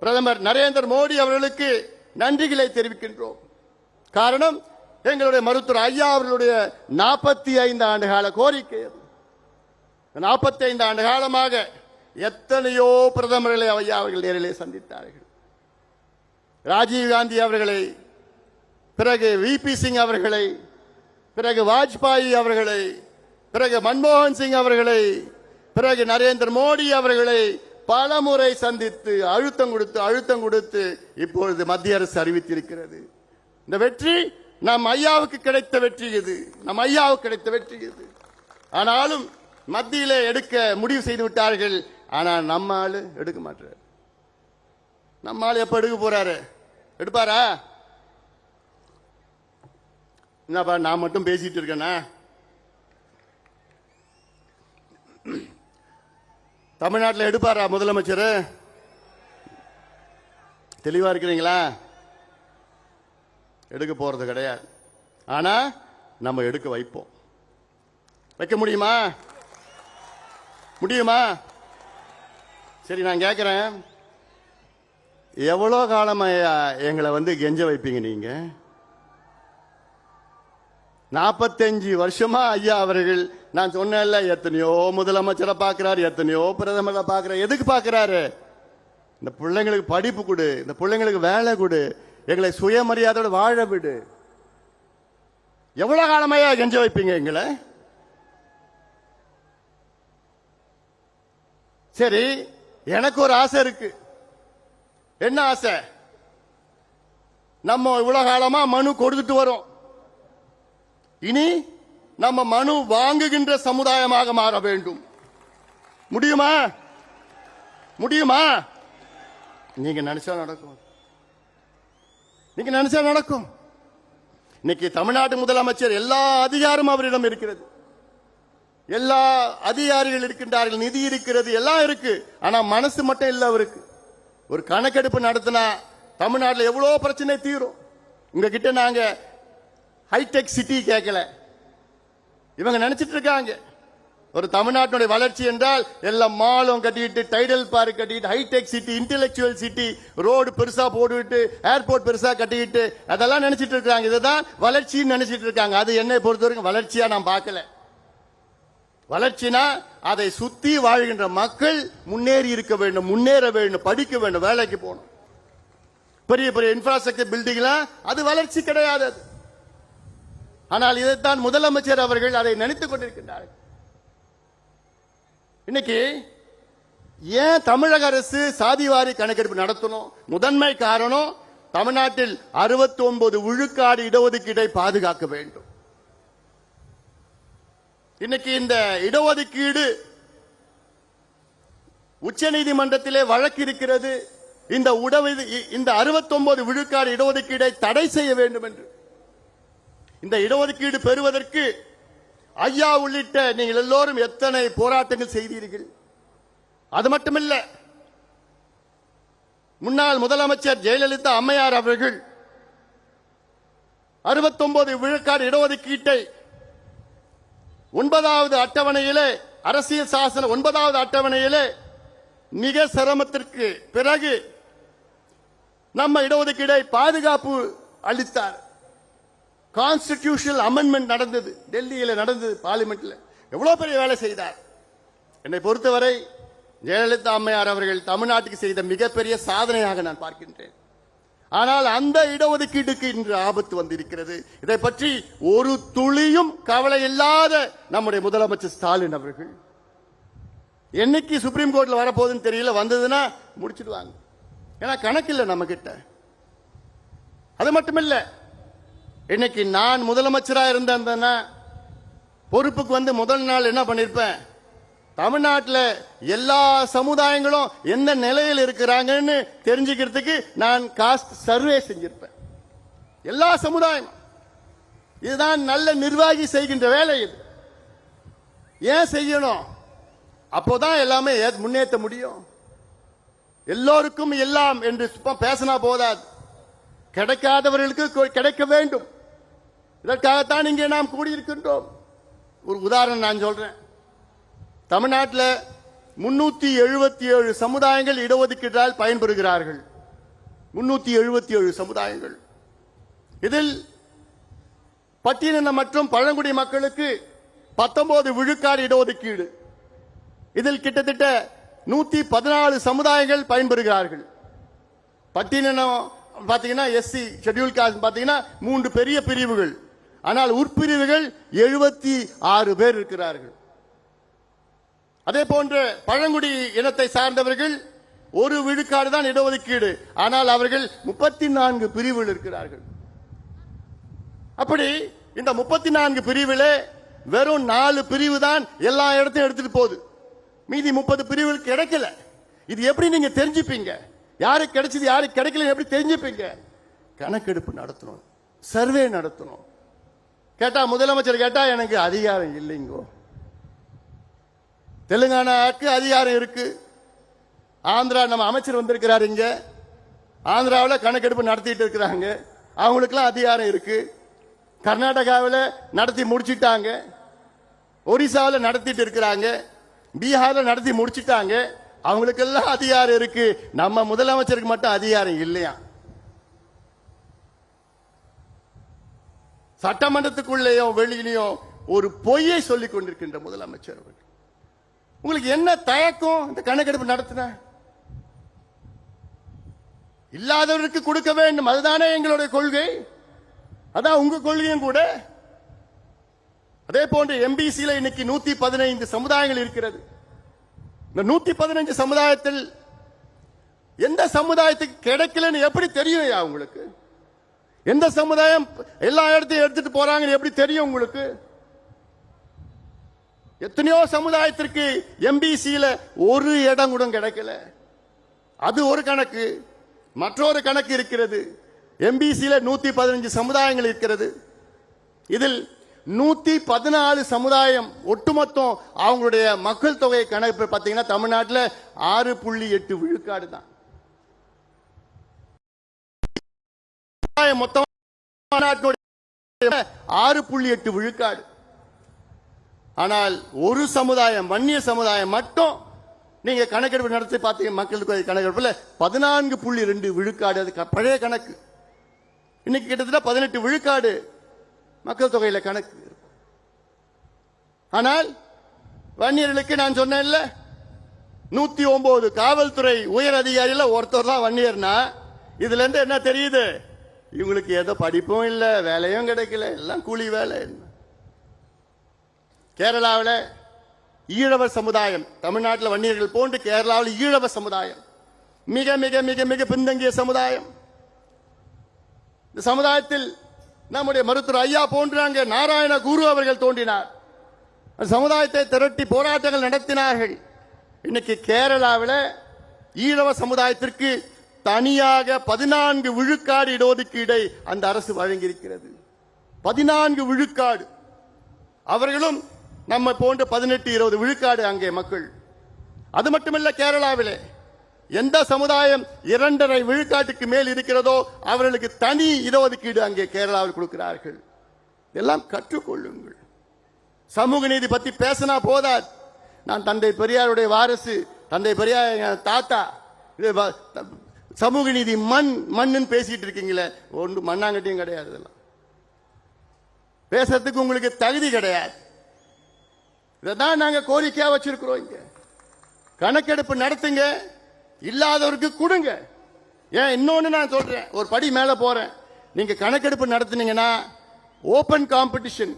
பிரதமர் நரேந்திர மோடி அவர்களுக்கு நன்றிகளை தெரிவிக்கின்றோம். காரணம், எங்களுடைய மருத்துவர் ஐயா அவர்களுடைய 45 ஆண்டு கால கோரிக்கை. 45 ஆண்டு காலமாக எத்தனையோ பிரதமர்களை ஐயா அவர்கள் நேரிலே சந்தித்தார்கள். ராஜீவ் காந்தி அவர்களை, பிறகு VP சிங் அவர்களை, பிறகு வாஜ்பாய் அவர்களை, பிறகு மன்மோகன் சிங் அவர்களை, பிறகு நரேந்திர மோடி அவர்களை பல முறை சந்தித்து அழுத்தம் கொடுத்து இப்பொழுது மத்திய அரசு அறிவித்திருக்கிறது. இந்த வெற்றி நம் ஐயாவுக்கு கிடைத்த வெற்றி இது, நம் ஐயாவுக்கு கிடைத்த வெற்றி இது. ஆனாலும் மத்தியிலே எடுக்க முடிவு செய்து விட்டார்கள். ஆனால் நம்ம ஆளு எடுக்க மாட்டார். நம்ம ஆளு எப்ப எடுக்க போறாரு? எடுப்பாரா? என்னப்பா நான் மட்டும் பேசிட்டு இருக்கேனா? தமிழ்நாட்டில் எடுப்பாரா முதலமைச்சர்? தெளிவா இருக்கிறீங்களா? எடுக்க போறது கிடையாது. ஆனா நம்ம எடுக்க வைப்போம். வைக்க முடியுமா? முடியுமா? சரி, நான் கேட்கிறேன், எவ்வளவு காலமா எங்களை கெஞ்ச வைப்பீங்க நீங்க? 45 வருஷமா ஐயா அவர்கள், நான் சொன்னேன்ல, எத்தனையோ முதலமைச்சரை பார்க்கிறாரு, எத்தனையோ பிரதமரை பார்க்கிறாரு. எதுக்கு பார்க்கிறாரு? இந்த பிள்ளைங்களுக்கு படிப்பு கொடு, இந்த பிள்ளைங்களுக்கு வேலை கொடு, எங்களை சுயமரியாதையோட வாழ விடு. எவ்வளவு காலமையா கெஞ்ச வைப்பீங்க எங்களை? சரி, எனக்கு ஒரு ஆசை இருக்கு. என்ன ஆசை? நம்ம இவ்வளவு காலமா மனு கொடுத்துட்டு வரோம். இனி நம்ம மனு வாங்குகின்ற சமுதாயமாக மாற வேண்டும். முடியுமா? முடியுமா? நீங்க நினைச்சா நடக்கும். நீங்க நினைச்சா நடக்கும். இன்னைக்கு தமிழ்நாட்டு முதலமைச்சர் எல்லா அதிகாரமும் அவரிடம் இருக்கிறது. எல்லா அதிகாரிகள் இருக்கின்றார்கள், நிதி இருக்கிறது, எல்லாம் இருக்கு. ஆனா மனசு மட்டும் இல்ல அவருக்கு. ஒரு கணக்கெடுப்பு நடத்தினா தமிழ்நாட்டில் எவ்வளவு பிரச்சனை தீரும். உங்ககிட்ட நாங்க ஹைடெக் சிட்டி கேட்கல. இவங்க நினைச்சிட்டு இருக்காங்க ஒரு தமிழ்நாட்டினுடைய வளர்ச்சி என்றால் எல்லாம் மாலும் கட்டிட்டு, டைடல் பார்க் கட்டிட்டு, hi-tech city, intellectual city, road பெருசா போட்டுவிட்டு, ஏர்போர்ட் பெருசா கட்டிக்கிட்டு, அதெல்லாம் நினைச்சிட்டு இருக்காங்க. இதுதான் வளர்ச்சின்னு நினைச்சிட்டு இருக்காங்க. அது என்னை பொறுத்தவரைக்கும் வளர்ச்சியா நான் பார்க்கல. வளர்ச்சினா அதை சுத்தி வாழ்கின்ற மக்கள் முன்னேறி இருக்க வேண்டும், முன்னேற வேண்டும், படிக்க வேண்டும், வேலைக்கு போகணும். பெரிய பெரிய இன்ஃப்ராஸ்ட்ரக்சர் பில்டிங்லாம் அது வளர்ச்சி கிடையாது. ஆனால் இதைத்தான் முதலமைச்சர் அவர்கள் அதை நினைத்துக் கொண்டிருக்கின்றார்கள். இன்னைக்கு ஏன் தமிழக அரசு சாதிவாரி கணக்கெடுப்பு நடத்தணும்? முதன்மை காரணம், தமிழ்நாட்டில் 69 விழுக்காடு இடஒதுக்கீட்டை பாதுகாக்க வேண்டும். இன்னைக்கு இந்த இடஒதுக்கீடு உச்ச நீதிமன்றத்திலே வழக்கு இருக்கிறது. இந்த 69 விழுக்காடு இடஒதுக்கீடை தடை செய்ய வேண்டும் என்று. இந்த இடஒதுக்கீடு பெறுவதற்கு ஐயா உள்ளிட்ட நீங்கள் எல்லோரும் எத்தனை போராட்டங்கள் செய்தீர்கள். அது மட்டுமல்ல, முன்னாள் முதலமைச்சர் ஜெயலலிதா அம்மையார் அவர்கள் 69 விழுக்காடு இடஒதுக்கீட்டை 9வது அட்டவணையிலே, அரசியல் சாசன 9வது அட்டவணையிலே மிக சிரமத்திற்கு பிறகு நம்ம இடஒதுக்கீடை பாதுகாப்பு அளித்தார். கான்ஸ்டிடியூஷனல் அமெண்ட்மெண்ட் நடந்தது, டெல்லியில் நடந்தது, பார்லிமெண்ட்ல. எவ்வளவு பெரிய வேலை செய்தார். என்னை பொறுத்தவரை ஜெயலலிதா அம்மையார் அவர்கள் தமிழ்நாட்டுக்கு செய்த மிகப்பெரிய சாதனையாக நான் பார்க்கின்றேன். ஆனால் அந்த இடஒதுக்கீட்டுக்கு இன்று ஆபத்து வந்திருக்கிறது. இதை பற்றி ஒரு துளியும் கவலை இல்லாத நம்முடைய முதலமைச்சர் ஸ்டாலின் அவர்கள், என்னைக்கு சுப்ரீம் கோர்ட்ல வரப்போகுதுன்னு தெரியல, வந்ததுன்னா முடிச்சிடுவாங்க. ஏன்னா கணக்கு இல்லை நம்ம கிட்ட. அது மட்டுமில்ல, இன்னைக்கு நான் முதலமைச்சராக இருந்தேன்னா பொறுப்புக்கு வந்து முதல் நாள் என்ன பண்ணிருப்பேன், தமிழ்நாட்டில் எல்லா சமுதாயங்களும் எந்த நிலையில் இருக்கிறாங்கன்னு தெரிஞ்சுக்கிறதுக்கு நான் காஸ்ட் சர்வே செஞ்சிருப்பேன். எல்லா சமுதாயம். இதுதான் நல்ல நிர்வாகி செய்கின்ற வேலை. இது ஏன் செய்யணும்? அப்போதான் எல்லாமே முன்னேற்ற முடியும். எல்லோருக்கும் எல்லாம் என்று பேசினா போதாது, கிடைக்காதவர்களுக்கு கிடைக்க வேண்டும். இதற்காகத்தான் இங்கே நாம் கூடியிருக்கின்றோம். ஒரு உதாரணம் நான் சொல்றேன். தமிழ்நாட்டில் 377 சமுதாயங்கள் இடஒதுக்கீட்டால் பயன்பெறுகிறார்கள். 377 சமுதாயங்கள். இதில் பட்டியலின மற்றும் பழங்குடி மக்களுக்கு 19 விழுக்காடு இடஒதுக்கீடு. இதில் கிட்டத்தட்ட 114 சமுதாயங்கள் பயன்பெறுகிறார்கள். பட்டியலினம் பாத்தீங்கன்னா எஸ்சி ஷெட்யூல் காஸ்ட் பாத்தீங்கன்னா 3 பெரிய பிரிவுகள். ஆனால் உட்பிரிவுகள் 76 பேர் இருக்கிறார்கள். அதே போன்று பழங்குடி இனத்தை சார்ந்தவர்கள் 1 விழுக்காடு தான் இடஒதுக்கீடு. ஆனால் அவர்கள் 34 பிரிவுகள் இருக்கிறார்கள். அப்படி இந்த 34 பிரிவிலே வெறும் 4 பிரிவு தான் எல்லா இடத்தையும் எடுத்துட்டு போகுது. மீதி 30 பிரிவுகள் கிடைக்கல. இது எப்படி நீங்க தெரிஞ்சுப்பீங்க? யாருக்கு கிடைச்சது யாருக்கு கிடைக்கல எப்படி தெரிஞ்சுப்பீங்க? கணக்கெடுப்பு நடத்தணும், சர்வே நடத்தணும். கேட்டா முதலமைச்சர் கேட்டா எனக்கு அதிகாரம் இல்லைங்கோ. தெலுங்கானாவுக்கு அதிகாரம் இருக்கு. ஆந்திரா நம்ம அமைச்சர் வந்திருக்கிறார், இங்க ஆந்திராவில் கணக்கெடுப்பு நடத்திட்டு இருக்கிறாங்க, அவங்களுக்கெல்லாம் அதிகாரம் இருக்கு. கர்நாடகாவில் நடத்தி முடிச்சிட்டாங்க, ஒரிசாவில் நடத்திட்டு இருக்கிறாங்க, பீகாரில் நடத்தி முடிச்சிட்டாங்க, அவங்களுக்கெல்லாம் அதிகாரம் இருக்கு. நம்ம முதலமைச்சருக்கு மட்டும் அதிகாரம் இல்லையா? சட்டமன்றத்துக்குள்ளேயும் வெளியிலையும் ஒரு பொய்யை சொல்லிக் கொண்டிருக்கின்ற முதலமைச்சர் அவர்கள். உங்களுக்கு என்ன தயக்கம் இந்த கணக்கெடுப்பு நடத்தின? இல்லாதவருக்கு கொடுக்க வேண்டும், அதுதானே எங்களுடைய கொள்கை, அதான் உங்க கொள்கையும் கூட. அதே போன்று எம்பிசில இன்னைக்கு 115 சமுதாயங்கள் இருக்கிறது. இந்த 115 சமுதாயத்தில் எந்த சமுதாயத்துக்கு கிடைக்கலன்னு எப்படி தெரியும் உங்களுக்கு? எந்த சமுதாயம் எல்லா இடத்தையும் எடுத்துட்டு போறாங்கன்னு எப்படி தெரியும் உங்களுக்கு? எத்தனையோ சமுதாயத்திற்கு எம்பிசியில ஒரு இடம் கூட கிடைக்கல. அது ஒரு கணக்கு. மற்றொரு கணக்கு இருக்கிறது. எம்பிசியில 115 சமுதாயங்கள் இருக்கிறது. இதில் 114 சமுதாயம் ஒட்டுமொத்தம் அவங்களுடைய மக்கள் தொகை கணக்கு பார்த்தீங்கன்னா தமிழ்நாட்டில் 6.8 விழுக்காடு தான். மொத்தம் 6.8 விழுக்காடு. ஆனால் ஒரு சமுதாயம், வன்னிய சமுதாயம் மட்டும் நீங்க கணக்கெடுப்பு நடத்தி பார்த்தீங்க, மக்கள் தொகை கணக்கெடுப்புல 14.2 விழுக்காடு. அது பழைய கணக்கு. இன்னைக்கு கிட்டத்தட்ட 18 விழுக்காடு மக்கள் தொகையில கணக்கு. ஆனால் வன்னியர்களுக்கு நான் சொன்னேன்ல 109 காவல்துறை உயர் அதிகாரியில ஒருத்தர் தான் வன்னியர்னா இதுல இருந்து என்ன தெரியுது? இவங்களுக்கு ஏதோ படிப்பும் இல்ல, வேலையும் கிடைக்கல, எல்லாம் கூலி வேலை. கேரளாவில் ஈழவர் சமுதாயம், தமிழ்நாட்டில் வன்னியர்கள் போன்று கேரளாவில் ஈழவர் சமுதாயம் மிக மிக மிக மிக பின்தங்கிய சமுதாயம். இந்த சமுதாயத்தில் நம்முடைய மருத்துவர் ஐயா போன்றாங்க நாராயண குரு அவர்கள் தோன்றினார். சமுதாயத்தை திரட்டி போராட்டங்கள் நடத்தினார்கள். இன்னைக்கு கேரளாவில் ஈழவ சமுதாயத்திற்கு தனியாக 14 விழுக்காடு இடஒதுக்கீடை அந்த அரசு வழங்கியிருக்கிறது. 14 விழுக்காடு. அவர்களும் நம்ம போன்ற 18-20 விழுக்காடு அங்கே மக்கள். அது மட்டுமல்ல, கேரளாவிலே எந்த சமுதாயம் 2.5 விழுக்காட்டுக்கு மேல் இருக்கிறதோ அவர்களுக்கு தனி இடஒதுக்கீடு அங்கே கேரளாவில் கொடுக்கிறார்கள். எல்லாம் கற்றுக்கொள்ளுங்கள். சமூக நீதி பத்தி பேசினா போதாது. நான் தந்தை பெரியாருடைய வாரிசு, தந்தை பெரியார் தாத்தா, சமூக நீதி மண்ணுன்னு பேசிட்டு இருக்கீங்களே, ஒன்று மண்ணாங்கட்டியும் கிடையாது. இதெல்லாம் பேசுறதுக்கு உங்களுக்கு தகுதி கிடையாது. இதான் நாங்க கோரிக்கையா வச்சிருக்கிறோம். இங்க கணக்கெடுப்பு நடத்துங்க, இல்லாதவருக்கு கொடுங்க. ஏன் இன்னொன்னு நான் சொல்றேன், ஒரு படி மேல போறேன். நீங்க கணக்கெடுப்பு நடத்துனீங்கன்னா ஓபன் காம்படிஷன்,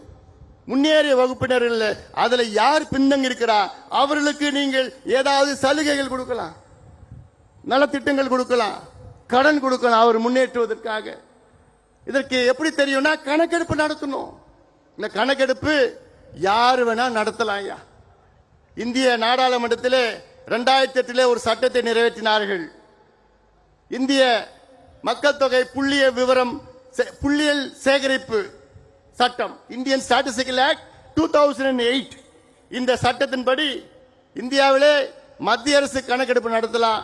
முன்னேறிய வகுப்பினர்கள் அதுல யார் பின்தங்கி இருக்கிறா அவர்களுக்கு நீங்கள் ஏதாவது சலுகைகள் கொடுக்கலாம், நலத்திட்டங்கள் கொடுக்கலாம், கடன் கொடுக்கலாம் அவர் முன்னேற்றுவதற்காக. இதற்கு எப்படி தெரியும்னா கணக்கெடுப்பு நடத்தணும். இந்த கணக்கெடுப்பு யாரு வேணா நடத்தலாம். இந்திய நாடாளுமன்றத்தில் 2008 ஒரு சட்டத்தை நிறைவேற்றினார்கள். இந்திய மக்கள் தொகை புள்ளியியல் சேகரிப்பு சட்டம், இந்தியன் ஸ்டாட்டிஸ்டிக்கல் ஆக்ட் 2008. இந்த சட்டத்தின்படி இந்தியாவிலே மத்திய அரசு கணக்கெடுப்பு நடத்தலாம்,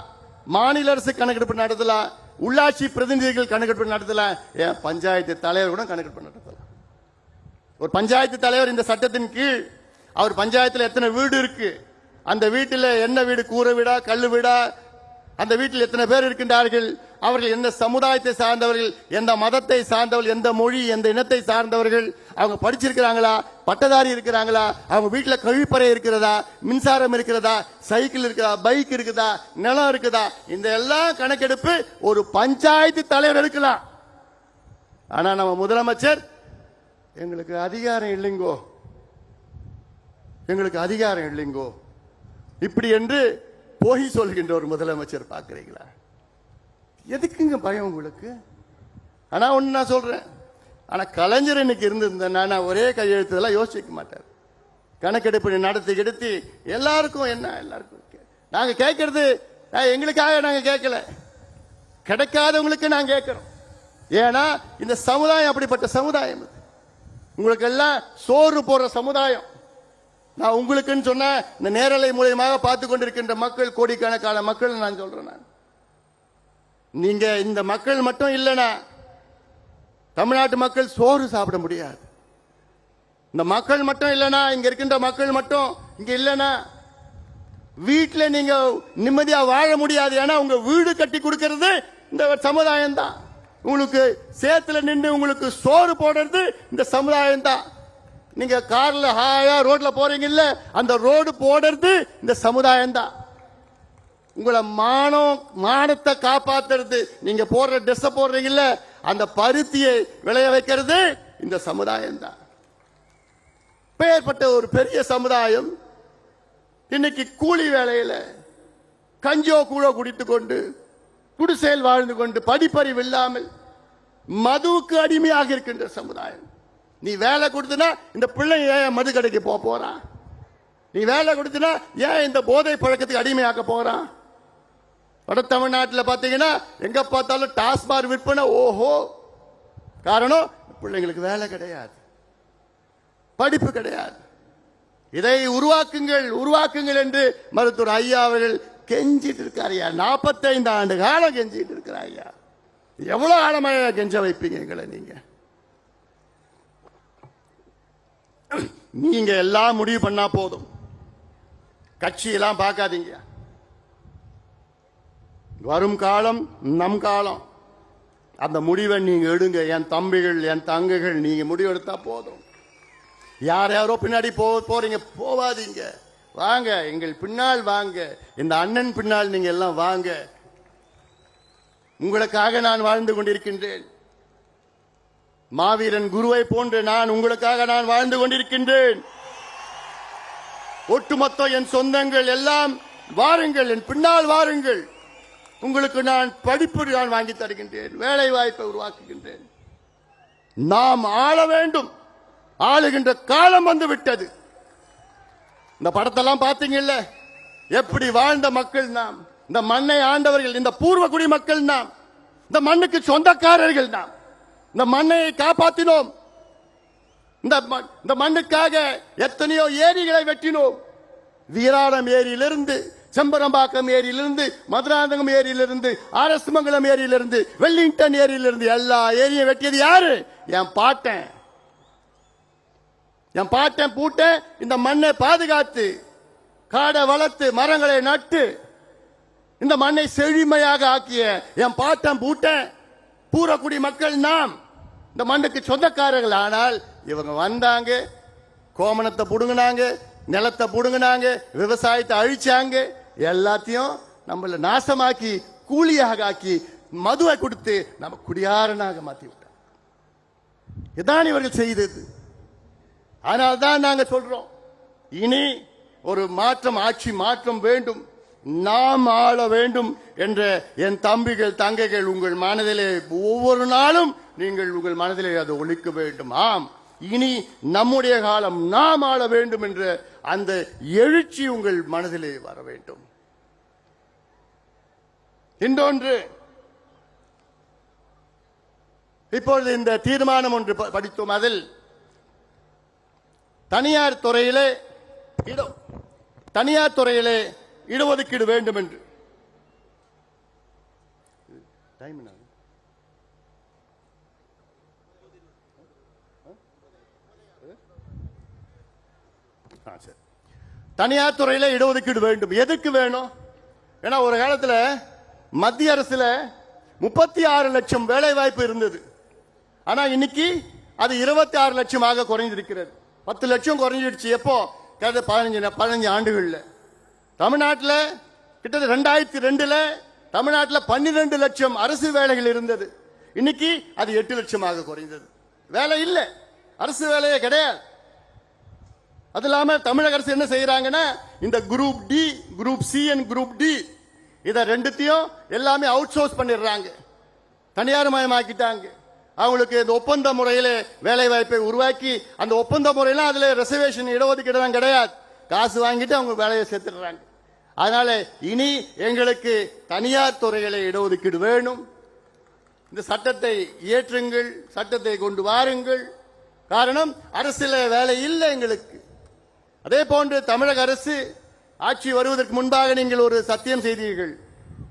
மாநில அரசு கணக்கெடுப்பு நடத்தலாம், உள்ளாட்சி பிரதிநிதிகள் கணக்கெடுப்பு நடத்தலாம், ஏன் பஞ்சாயத்து தலைவர் கூட கணக்கெடுப்பு நடத்தலாம். ஒரு பஞ்சாயத்து தலைவர் இந்த சட்டத்தின் கீழ் அவர் பஞ்சாயத்தில் எத்தனை வீடு இருக்கு, அந்த வீட்டில் என்ன வீடு, கூரை வீடா கல்லு வீடா, அந்த வீட்டில் எத்தனை பேர் இருக்கின்றார்கள், அவர்கள் எந்த சமுதாயத்தை சார்ந்தவர்கள், எந்த மதத்தை சார்ந்தவர்கள், எந்த மொழி எந்த இனத்தை சார்ந்தவர்கள், அவங்க படிச்சிருக்கிறாங்களா, பட்டதாரி இருக்கிறாங்களா, அவங்க வீட்டில் கழிப்பறை இருக்கிறதா, மின்சாரம் இருக்கிறதா, சைக்கிள் இருக்குதா, பைக் இருக்குதா, நிலம் இருக்குதா, இந்த எல்லாம் கணக்கெடுப்பு ஒரு பஞ்சாயத்து தலைவர் எடுக்கலாம். ஆனா நம்ம முதலமைச்சர் எங்களுக்கு அதிகாரம் இல்லைங்கோ, எங்களுக்கு அதிகாரம் இல்லைங்கோ இப்படி என்று போய் சொல்கின்ற ஒரு முதலமைச்சர் பார்க்கிறீங்களா? எதுக்குங்க பயம் உங்களுக்கு? ஆனா ஒண்ணு நான் சொல்றேன், ஆனா கலைஞர் இன்னைக்கு இருந்திருந்தேன்னா ஒரே கையெழுத்தெல்லாம் யோசிக்க மாட்டார். கணக்கெடுப்பு நடத்தி எல்லாருக்கும் என்ன, எல்லாருக்கும் நாங்க கேட்கறது எங்களுக்காக நாங்க கேட்கல, கிடைக்காதவங்களுக்கு நாங்க கேட்கிறோம். ஏன்னா இந்த சமுதாயம் அப்படிப்பட்ட சமுதாயம், உங்களுக்கு எல்லாம் சோறு போடுற சமுதாயம். நான் உங்களுக்குன்னு சொன்ன இந்த நேரலை மூலியமாக பார்த்து கொண்டிருக்கின்ற மக்கள், கோடிக்கணக்கான மக்கள் நான் சொல்றேன். நான் நீங்க இந்த மக்கள் மட்டும் இல்லைனா தமிழ்நாட்டு மக்கள் சோறு சாப்பிட முடியாது. இந்த மக்கள் மட்டும் இல்லைனா, இங்க இருக்கின்ற மக்கள் மட்டும் இங்க இல்லைனா வீட்டில் நீங்க நிம்மதியா வாழ முடியாது. ஏன்னா உங்க வீடு கட்டி கொடுக்கிறது இந்த சமுதாயம் தான். உங்களுக்கு சேத்துல நின்று உங்களுக்கு சோறு போடுறது இந்த சமுதாயம் தான். நீங்க கார்ல ஹாயா ரோட்ல போறீங்க இல்ல, அந்த ரோடு போடுறது இந்த சமுதாயம் தான். உங்களை மானத்தை காப்பாத்துறது, நீங்க போடுற ட்ரெஸ் போடுறீங்கல்ல, அந்த பருத்தியை விளைய வைக்கிறது இந்த சமுதாயம் தான். பெயர்பட்ட ஒரு பெரிய சமுதாயம் இன்னைக்கு கூலி வேலையில கஞ்சோ கூழோ குடித்துக் கொண்டு குடிசையில் வாழ்ந்து கொண்டு படிப்பறிவு இல்லாமல் மதுவுக்கு அடிமையாக இருக்கின்ற சமுதாயம். நீ வேலை கொடுத்தனா இந்த பிள்ளை ஏன் மது கடைக்கு போறான், நீ வேலை கொடுத்தனா ஏன் இந்த போதை பழக்கத்துக்கு அடிமையாக்க போறான். வட தமிழ்நாட்டில் பாத்தீங்கன்னா எங்க பார்த்தாலும் டாஸ்மாக் விற்பனை. ஓஹோ, காரணம் பிள்ளைங்களுக்கு வேலை கிடையாது, படிப்பு கிடையாது. இதை உருவாக்குங்கள் என்று மருத்துவர் ஐயா அவர்கள் கெஞ்சிட்டு இருக்காரு. 45 ஆண்டு காலம் கெஞ்சிட்டு இருக்கிறார் ஐயா. எவ்வளவு ஆழமாக கெஞ்ச வைப்பீங்க எங்களை? நீங்க எல்லாம் முடிவு பண்ணா போதும், கட்சியெல்லாம் பார்க்காதீங்க. வரும் காலம் நம் காலம், அந்த முடிவை நீங்க எடுங்க. என் தம்பிகள் என் தங்கைகள், நீங்க முடிவெடுத்தா போதும். யாரோ பின்னாடி போறீங்க, போவாதீங்க. வாங்க, எங்கள் பின்னால் வாங்க, இந்த அண்ணன் பின்னால் நீங்க எல்லாம் வாங்க. உங்களுக்காக நான் வாழ்ந்து கொண்டிருக்கின்றேன். மாவீரன் குருவை போன்று நான் உங்களுக்காக நான் வாழ்ந்து கொண்டிருக்கின்றேன். ஒட்டுமொத்த என் சொந்தங்கள் எல்லாம் வாருங்கள், என் பின்னால் வாருங்கள். உங்களுக்கு நான் படிப்பு நான் வாங்கி தருகின்றேன், வேலை வாய்ப்பை உருவாக்குகின்றேன். நாம் ஆள வேண்டும். ஆளுகின்ற காலம் வந்து விட்டது. இந்த படத்தெல்லாம் பாத்தீங்கல்ல, எப்படி வாழ்ந்த மக்கள் நாம். இந்த மண்ணை ஆண்டவர்கள், இந்த பூர்வகுடி மக்கள் நாம். இந்த மண்ணுக்கு சொந்தக்காரர்கள் நாம். இந்த மண்ணை காப்பாற்றினோம். இந்த மண்ணுக்காக எத்தனையோ ஏரிகளை வெட்டினோம். வீராணம் ஏரியிலிருந்து, செம்பரம்பாக்கம் ஏரியிலிருந்து, மதுராந்தகம் ஏரியிலிருந்து, அரசுமங்கலம் ஏரியிலிருந்து, வெல்லிங்டன் ஏரியிலிருந்து எல்லா ஏரியும் வெட்டியது யாரு? என் பாட்டன். என் பாட்டன் பூட்டன் இந்த மண்ணை பாதுகாத்து, காடை வளர்த்து, மரங்களை நட்டு, இந்த மண்ணை செழுமையாக ஆக்கிய என் பாட்டன் பூட்டன் பூரக்குடி மக்கள் நாம். இந்த மண்ணுக்கு சொந்தக்காரர்கள். ஆனால் இவங்க வந்தாங்க, கோமணத்தை புடுங்கினாங்க, நிலத்தை புடுங்கினாங்க, விவசாயத்தை அழிச்சாங்க, எல்லாத்தையும் நம்மள நாசமாக்கி கூலியாக ஆக்கி மதுவை கொடுத்து நம்ம குடியாரனாக மாத்தி விட்டாங்க. இதான் இவர்கள் செய்தது. அதனால்தான் நாங்க சொல்றோம், இனி ஒரு மாற்றம், ஆட்சி மாற்றம் வேண்டும், நாம் ஆள வேண்டும் என்ற என் தம்பிகள் தங்கைகள் உங்கள் மனதிலே ஒவ்வொரு நாளும் நீங்கள் உங்கள் மனதிலே அதை ஒழிக்க வேண்டும். ஆம், இனி நம்முடைய காலம், நாம் ஆள வேண்டும் என்ற அந்த எழுச்சி உங்கள் மனதிலே வர வேண்டும். இன்னொன்று, இப்பொழுது இந்த தீர்மானம் ஒன்று படித்தோம். அதில் தனியார் துறையிலே இடஒதுக்கீடு வேண்டும் என்று. தனியார் துறையில இடஒதுக்கீடு வேண்டும். எதுக்கு வேணும்? ஏன்னா ஒரு காலத்துல மத்திய அரசுல 36 லட்சம் வேலை வாய்ப்பு இருந்தது. ஆனா இன்னைக்கு அது 26 லட்சமாக குறைந்திருக்கிறது. 10 லட்சம் குறைஞ்சிடுச்சு. எப்போ? கடந்த 15 ஆண்டுகள்ல. தமிழ்நாட்டில் கிட்டத்தட்ட 2002ல தமிழ்நாட்டில் 12 லட்சம் அரசு வேலைகள் இருந்தது. இன்னைக்கு அது 8 லட்சமாக குறைந்தது. வேலை இல்லை, அரசு வேலையே கிடையாது. அது இல்லாம தமிழக அரசு என்ன செய்யறாங்கன்னா, இந்த group D, group C and group D இத ரெண்டுத்தையும் எல்லாமே அவுட் சோர்ஸ் பண்ணிடுறாங்க, தனியார் மயமாக்கிட்டாங்க. அவங்களுக்கு இந்த ஒப்பந்த முறையில வேலை வாய்ப்பை உருவாக்கி, அந்த ஒப்பந்த முறையில அதுல ரிசர்வேஷன் இடஒதுக்கீடு கிடையாது, காசு வாங்கிட்டு அவங்க வேலையை சேர்த்துடுறாங்க. அதனால இனி எங்களுக்கு தனியார் துறைகளை இடஒதுக்கீடு வேணும். இந்த சட்டத்தை இயற்றுங்கள், சட்டத்தை கொண்டு வாருங்கள். காரணம், அரசியல வேலை இல்லை எங்களுக்கு. அதே போன்று தமிழக அரசு ஆட்சி வருவதற்கு முன்பாக நீங்கள் ஒரு சத்தியம் செய்தீர்கள்.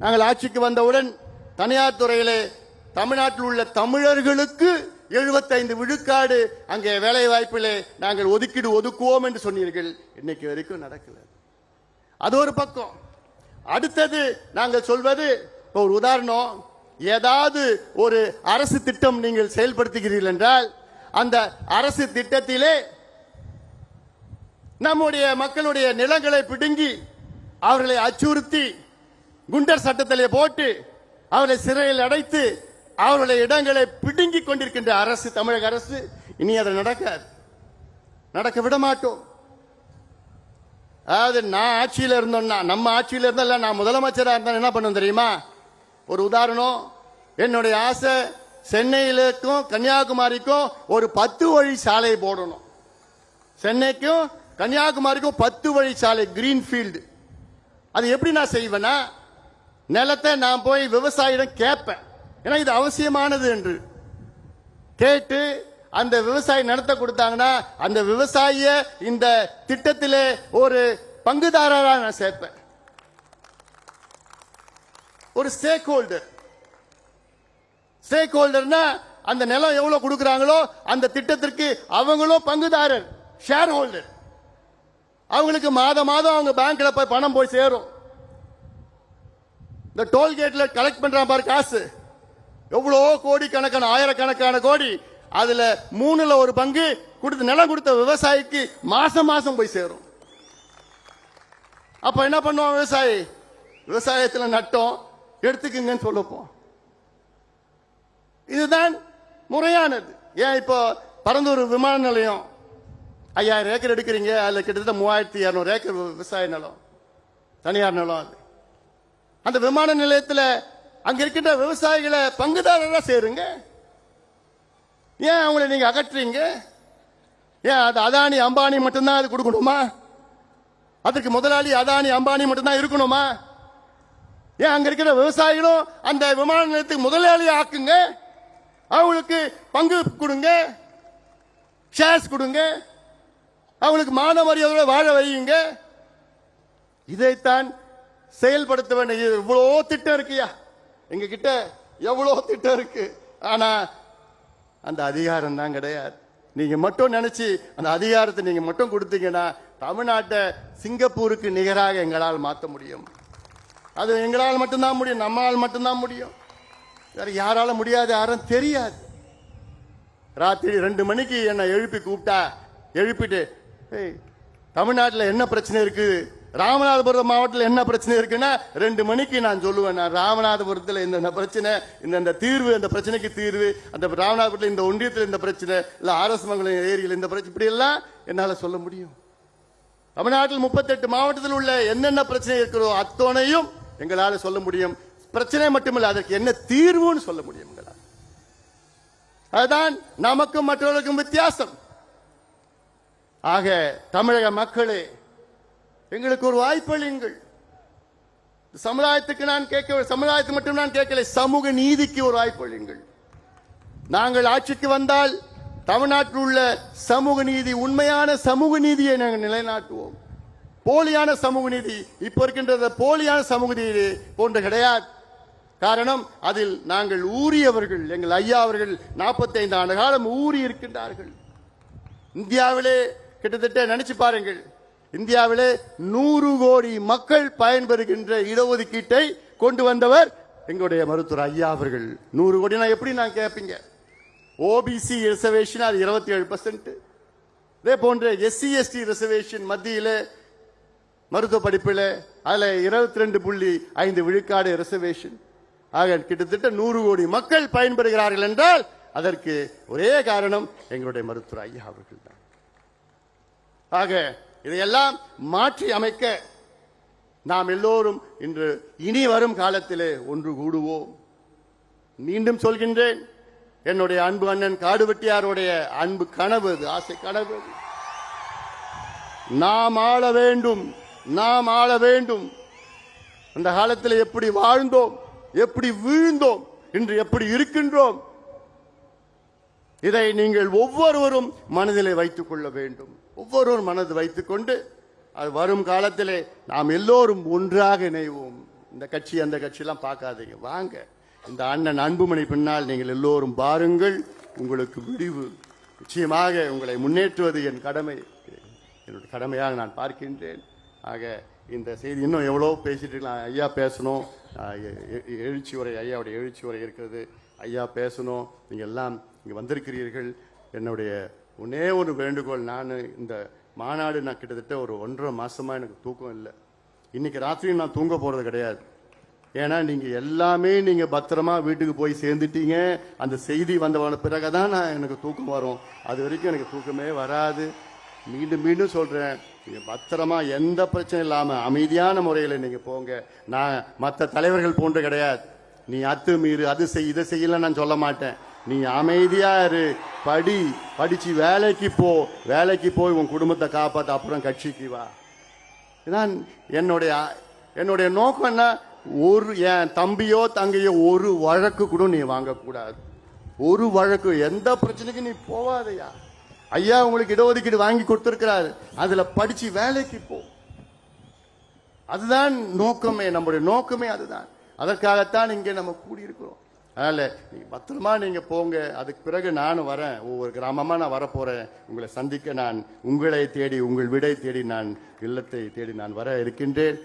நாங்கள் ஆட்சிக்கு வந்தவுடன் தனியார் துறையிலே தமிழ்நாட்டில் உள்ள தமிழர்களுக்கு 75 விழுக்காடு அங்கே வேலை வாய்ப்பிலே நாங்கள் ஒதுக்கீடு ஒதுக்குவோம் என்று சொன்னீர்கள். இன்னைக்கு வரைக்கும் நடக்கல. அது ஒரு பக்கம். அடுத்தது நாங்கள் சொல்வது, ஒரு உதாரணம், ஏதாவது ஒரு அரசு திட்டம் நீங்கள் செயல்படுத்துகிறீர்கள் என்றால் அந்த அரசு திட்டத்திலே நம்முடைய மக்களுடைய நிலங்களை பிடுங்கி அவர்களை அச்சுறுத்தி குண்டர் சட்டத்திலே போட்டு அவர்களை சிறையில் அடைத்து அவர்களுடைய இடங்களை பிடுங்கி கொண்டிருக்கின்ற அரசு, தமிழக அரசு. இனி அதை நடக்காது, நடக்க விட மாட்டோம். அதாவது நான் ஆட்சியில் இருந்தோம்னா, நம்ம ஆட்சியில் இருந்தா, நான் முதலமைச்சராக இருந்தா என்ன பண்ணுவோம் தெரியுமா? ஒரு உதாரணம், என்னுடைய ஆசை சென்னையிலுக்கும் கன்னியாகுமரிக்கும் ஒரு 10 வழி சாலை போடணும். சென்னைக்கும் கன்னியாகுமரிக்கும் 10 வழி சாலை, கிரீன்ஃபீல்டு. அது எப்படி நான் செய்வேன்னா, நிலத்தை நான் போய் விவசாயிடம் கேட்பேன், ஏன்னா இது அவசியமானது என்று கேட்டு அந்த விவசாயி நடத்த கொடுத்தாங்கன்னா அந்த விவசாயிய இந்த திட்டத்திலே ஒரு பங்குதாரராக நான் சேர்ப்பேன், ஒரு ஸ்டேக் ஹோல்டர். ஸ்டேக் ஹோல்டர்னா அந்த நிலம் எவ்வளவு கொடுக்கறாங்களோ அந்த திட்டத்திற்கு அவங்களும் பங்குதாரர், ஷேர் ஹோல்டர். அவங்களுக்கு மாதம் மாதம் அவங்க பேங்க்ல போய் பணம் போய் சேரும். இந்த டோல்கேட்ல கலெக்ட் பண்றான் பாரு காசு, எவ்வளோ கோடி கணக்கான, ஆயிரக்கணக்கான கோடி, அதுல 3ல் 1 பங்கு கொடுத்து நிலம் கொடுத்த விவசாயிக்கு மாசம் மாசம் போய் சேரும். அப்ப என்ன பண்ணுவான் விவசாயி? விவசாயத்துல நட்டோம் எடுத்துக்குங்கன்னு சொல்லப்போம். இதுதான் முறையானது. ஏன் இப்போ பரந்தூர் விமான நிலையம் 5000 ஏக்கர் எடுக்கிறீங்க, அதுல கிட்டத்தட்ட 3200 ஏக்கர் விவசாய நிலம், தனியார் நிலம். அது அந்த விமான நிலையத்தில் அங்க இருக்கின்ற விவசாயிகளை பங்குதாரரா சேருங்க. ஏன் அவங்களை நீங்க அகற்றுறீங்க? ஏன் அது அதானி அம்பானி மட்டும்தான் அது கொடுக்கணுமா? அதற்கு முதலாளி அதானி அம்பானி மட்டும்தான் இருக்கணுமா? ஏன் அங்க இருக்கிற விவசாயிகளும் அந்த விமான நிலையத்துக்கு முதலாளி ஆக்குங்க, அவங்களுக்கு பங்கு கொடுங்க, ஷேர்ஸ் கொடுங்க, அவங்களுக்கு மான மரியாதையோட வாழ வையுங்க. இதைத்தான் செயல்படுத்த வேண்டிய. இவ்வளோ திட்டம் இருக்குயா எங்க கிட்ட, எவ்வளோ திட்டம் இருக்கு. ஆனா அந்த அதிகாரம் தான் கிடையாது. நீங்க மட்டும் நினைச்சு அந்த அதிகாரத்தை நீங்க மட்டும் கொடுத்தீங்கன்னா தமிழ்நாட்டை சிங்கப்பூருக்கு நிகராக எங்களால் மாற்ற முடியும். அது எங்களால் மட்டும்தான் முடியும், நம்மால் மட்டும்தான் முடியும். வேற யாரால முடியாது, யாரும் தெரியாது. ராத்திரி 2 மணிக்கு என்னை எழுப்பி கூப்பிட்டா, எழுப்பிட்டு தமிழ்நாட்டில் என்ன பிரச்சனை இருக்கு, ராமநாதபுரம் மாவட்டத்தில் என்ன பிரச்சனை இருக்குன்னா 2 மணிக்கு நான் சொல்லுவேன். நான் ராமநாதபுரத்தில் இந்த பிரச்சனை, இந்த தீர்வு, அந்த பிரச்சனைக்கு தீர்வு, அந்த ராமநாதபுரத்தில் இந்த ஒன்றியத்தில் இந்த பிரச்சனை, இல்ல ஆர்எஸ் மங்கலம் ஏரியில் இந்த பிரச்சனை, இப்படி எல்லாம் என்னால சொல்ல முடியும். தமிழ்நாட்டில் 38 மாவட்டத்தில் உள்ள என்னென்ன பிரச்சனை இருக்கிறதோ அத்தனையும் எங்களால சொல்ல முடியும். பிரச்சனை மட்டுமல்ல, அதற்கு என்ன தீர்வுன்னு சொல்ல முடியும். அதுதான் நமக்கும் மற்றவர்களுக்கும் வித்தியாசம். ஆக தமிழக மக்களே, எங்களுக்கு ஒரு வாய்ப்பளியுங்கள். சமுதாயத்துக்கு நான் கேட்க, சமுதாயத்துக்கு மட்டும் நான் கேட்கல, சமூக நீதிக்கு ஒரு வாய்ப்பளியுங்கள். நாங்கள் ஆட்சிக்கு வந்தால் தமிழ்நாட்டில் உள்ள சமூக நீதி, உண்மையான சமூக நீதியை நாங்கள் நிலைநாட்டுவோம். போலியான சமூக நீதி இப்ப இருக்கின்ற போலியான சமூக நீதி போன்ற கிடையாது. காரணம், அதில் நாங்கள் ஊறியவர்கள். எங்கள் ஐயா அவர்கள் 45 ஆண்டு காலம் ஊறி இருக்கின்றார்கள். இந்தியாவிலே கிட்டத்தட்ட நினைச்சு பாருங்கள், இந்தியாவிலே 100 கோடி மக்கள் பயன்பெறுகின்ற இடஒதுக்கீட்டை கொண்டு வந்தவர் எங்களுடைய மருத்துவர் ஐயா அவர்கள். 100 கோடி எப்படி நான் கேட்பீங்க? ஓபிசி ரிசர்வேஷன் அது 27%. இதே போன்ற எஸ்சி எஸ்டி ரிசர்வேஷன் மத்தியில மருத்துவ படிப்பில் அதுல 22.5 விழுக்காடு ரிசர்வேஷன். ஆக கிட்டத்தட்ட 100 கோடி மக்கள் பயன்பெறுகிறார்கள் என்றால் அதற்கு ஒரே காரணம் எங்களுடைய மருத்துவர் ஐயா அவர்கள் தான். ஆக இதையெல்லாம் மாற்றி அமைக்க நாம் எல்லோரும் இன்று இனி வரும் காலத்திலே ஒன்று கூடுவோம். மீண்டும் சொல்கின்றேன், என்னுடைய அன்பு அண்ணன் காடுவெட்டியாருடைய அன்பு கனவு, ஆசை கனவு, நாம் ஆள வேண்டும், நாம் ஆள வேண்டும். அந்த காலத்தில் எப்படி வாழ்ந்தோம், எப்படி வீழ்ந்தோம், இன்று எப்படி இருக்கின்றோம், இதை நீங்கள் ஒவ்வொருவரும் மனதிலே வைத்துக் கொள்ள வேண்டும். ஒவ்வொருவரும் மனது வைத்துக் கொண்டு அது வரும் காலத்திலே நாம் எல்லோரும் ஒன்றாக இணைவோம். இந்த கட்சி அந்த கட்சியெல்லாம் பார்க்காதீங்க, வாங்க இந்த அண்ணன் அன்புமணி பின்னால் நீங்கள் எல்லோரும் பாருங்கள். உங்களுக்கு விடிவு நிச்சயமாக உங்களை முன்னேற்றுவது என் கடமை, என்னுடைய கடமையாக நான் பார்க்கின்றேன். ஆக இந்த செய்தி இன்னும் எவ்வளோ பேசிட்டு இருக்கலாம். ஐயா பேசணும், எழுச்சி உரை, ஐயாவுடைய எழுச்சி உரை இருக்கிறது. ஐயா பேசணும், நீங்கள் எல்லாம் இங்கே வந்திருக்கிறீர்கள். என்னுடைய ஒன்னே ஒரு வேண்டுகோள், நான் இந்த மாநாடு நான் கிட்டத்தட்ட ஒரு 1.5 மாசமா எனக்கு தூக்கம் இல்லை. இன்னைக்கு ராத்திரி நான் தூங்க போறது கிடையாது. ஏன்னா நீங்க எல்லாமே நீங்க பத்திரமா வீட்டுக்கு போய் சேர்ந்துட்டீங்க. அந்த செய்தி வந்த பிறகுதான் நான் எனக்கு தூக்கம் வரும். அது வரைக்கும் எனக்கு தூக்கமே வராது. மீண்டும் மீண்டும் சொல்றேன், நீங்க பத்திரமா எந்த பிரச்சனை இல்லாம அமைதியான முறையில் நீங்க போங்க. நான் மற்ற தலைவர்கள் போன்று கிடையாது. நீ அத்துமீறு, அது செய், இதை செய்யல நான் சொல்ல மாட்டேன். நீ அமைதியா இரு, படிச்சு வேலைக்கு போ, வேலைக்கு போய் உன் குடும்பத்தை காப்பாத்த, அப்புறம் கட்சிக்கு வா. இதான் என்னுடைய நோக்கம். என்ன, ஒரு என் தம்பியோ தங்கையோ ஒரு வழக்கு கூட நீ வாங்கக்கூடாது. ஒரு வழக்கு, எந்த பிரச்சனைக்கு நீ போவாதையா. ஐயா உங்களுக்கு இடஒதுக்கீடு வாங்கி கொடுத்திருக்கிறாரு, அதுல படிச்சு வேலைக்கு போ. அதுதான் நோக்கமே, நம்முடைய நோக்கமே அதுதான். அதற்காகத்தான் இங்கே நம்ம கூடியிருக்கிறோம். அதனால நீங்க பத்திரமா நீங்க போங்க. அதுக்கு பிறகு நானும் வரேன், ஒவ்வொரு கிராமமா நான் வரப்போறேன் உங்களை சந்திக்க. நான் உங்களை தேடி, உங்கள் விடை தேடி, நான் இல்லத்தை தேடி நான் வர இருக்கின்றேன்.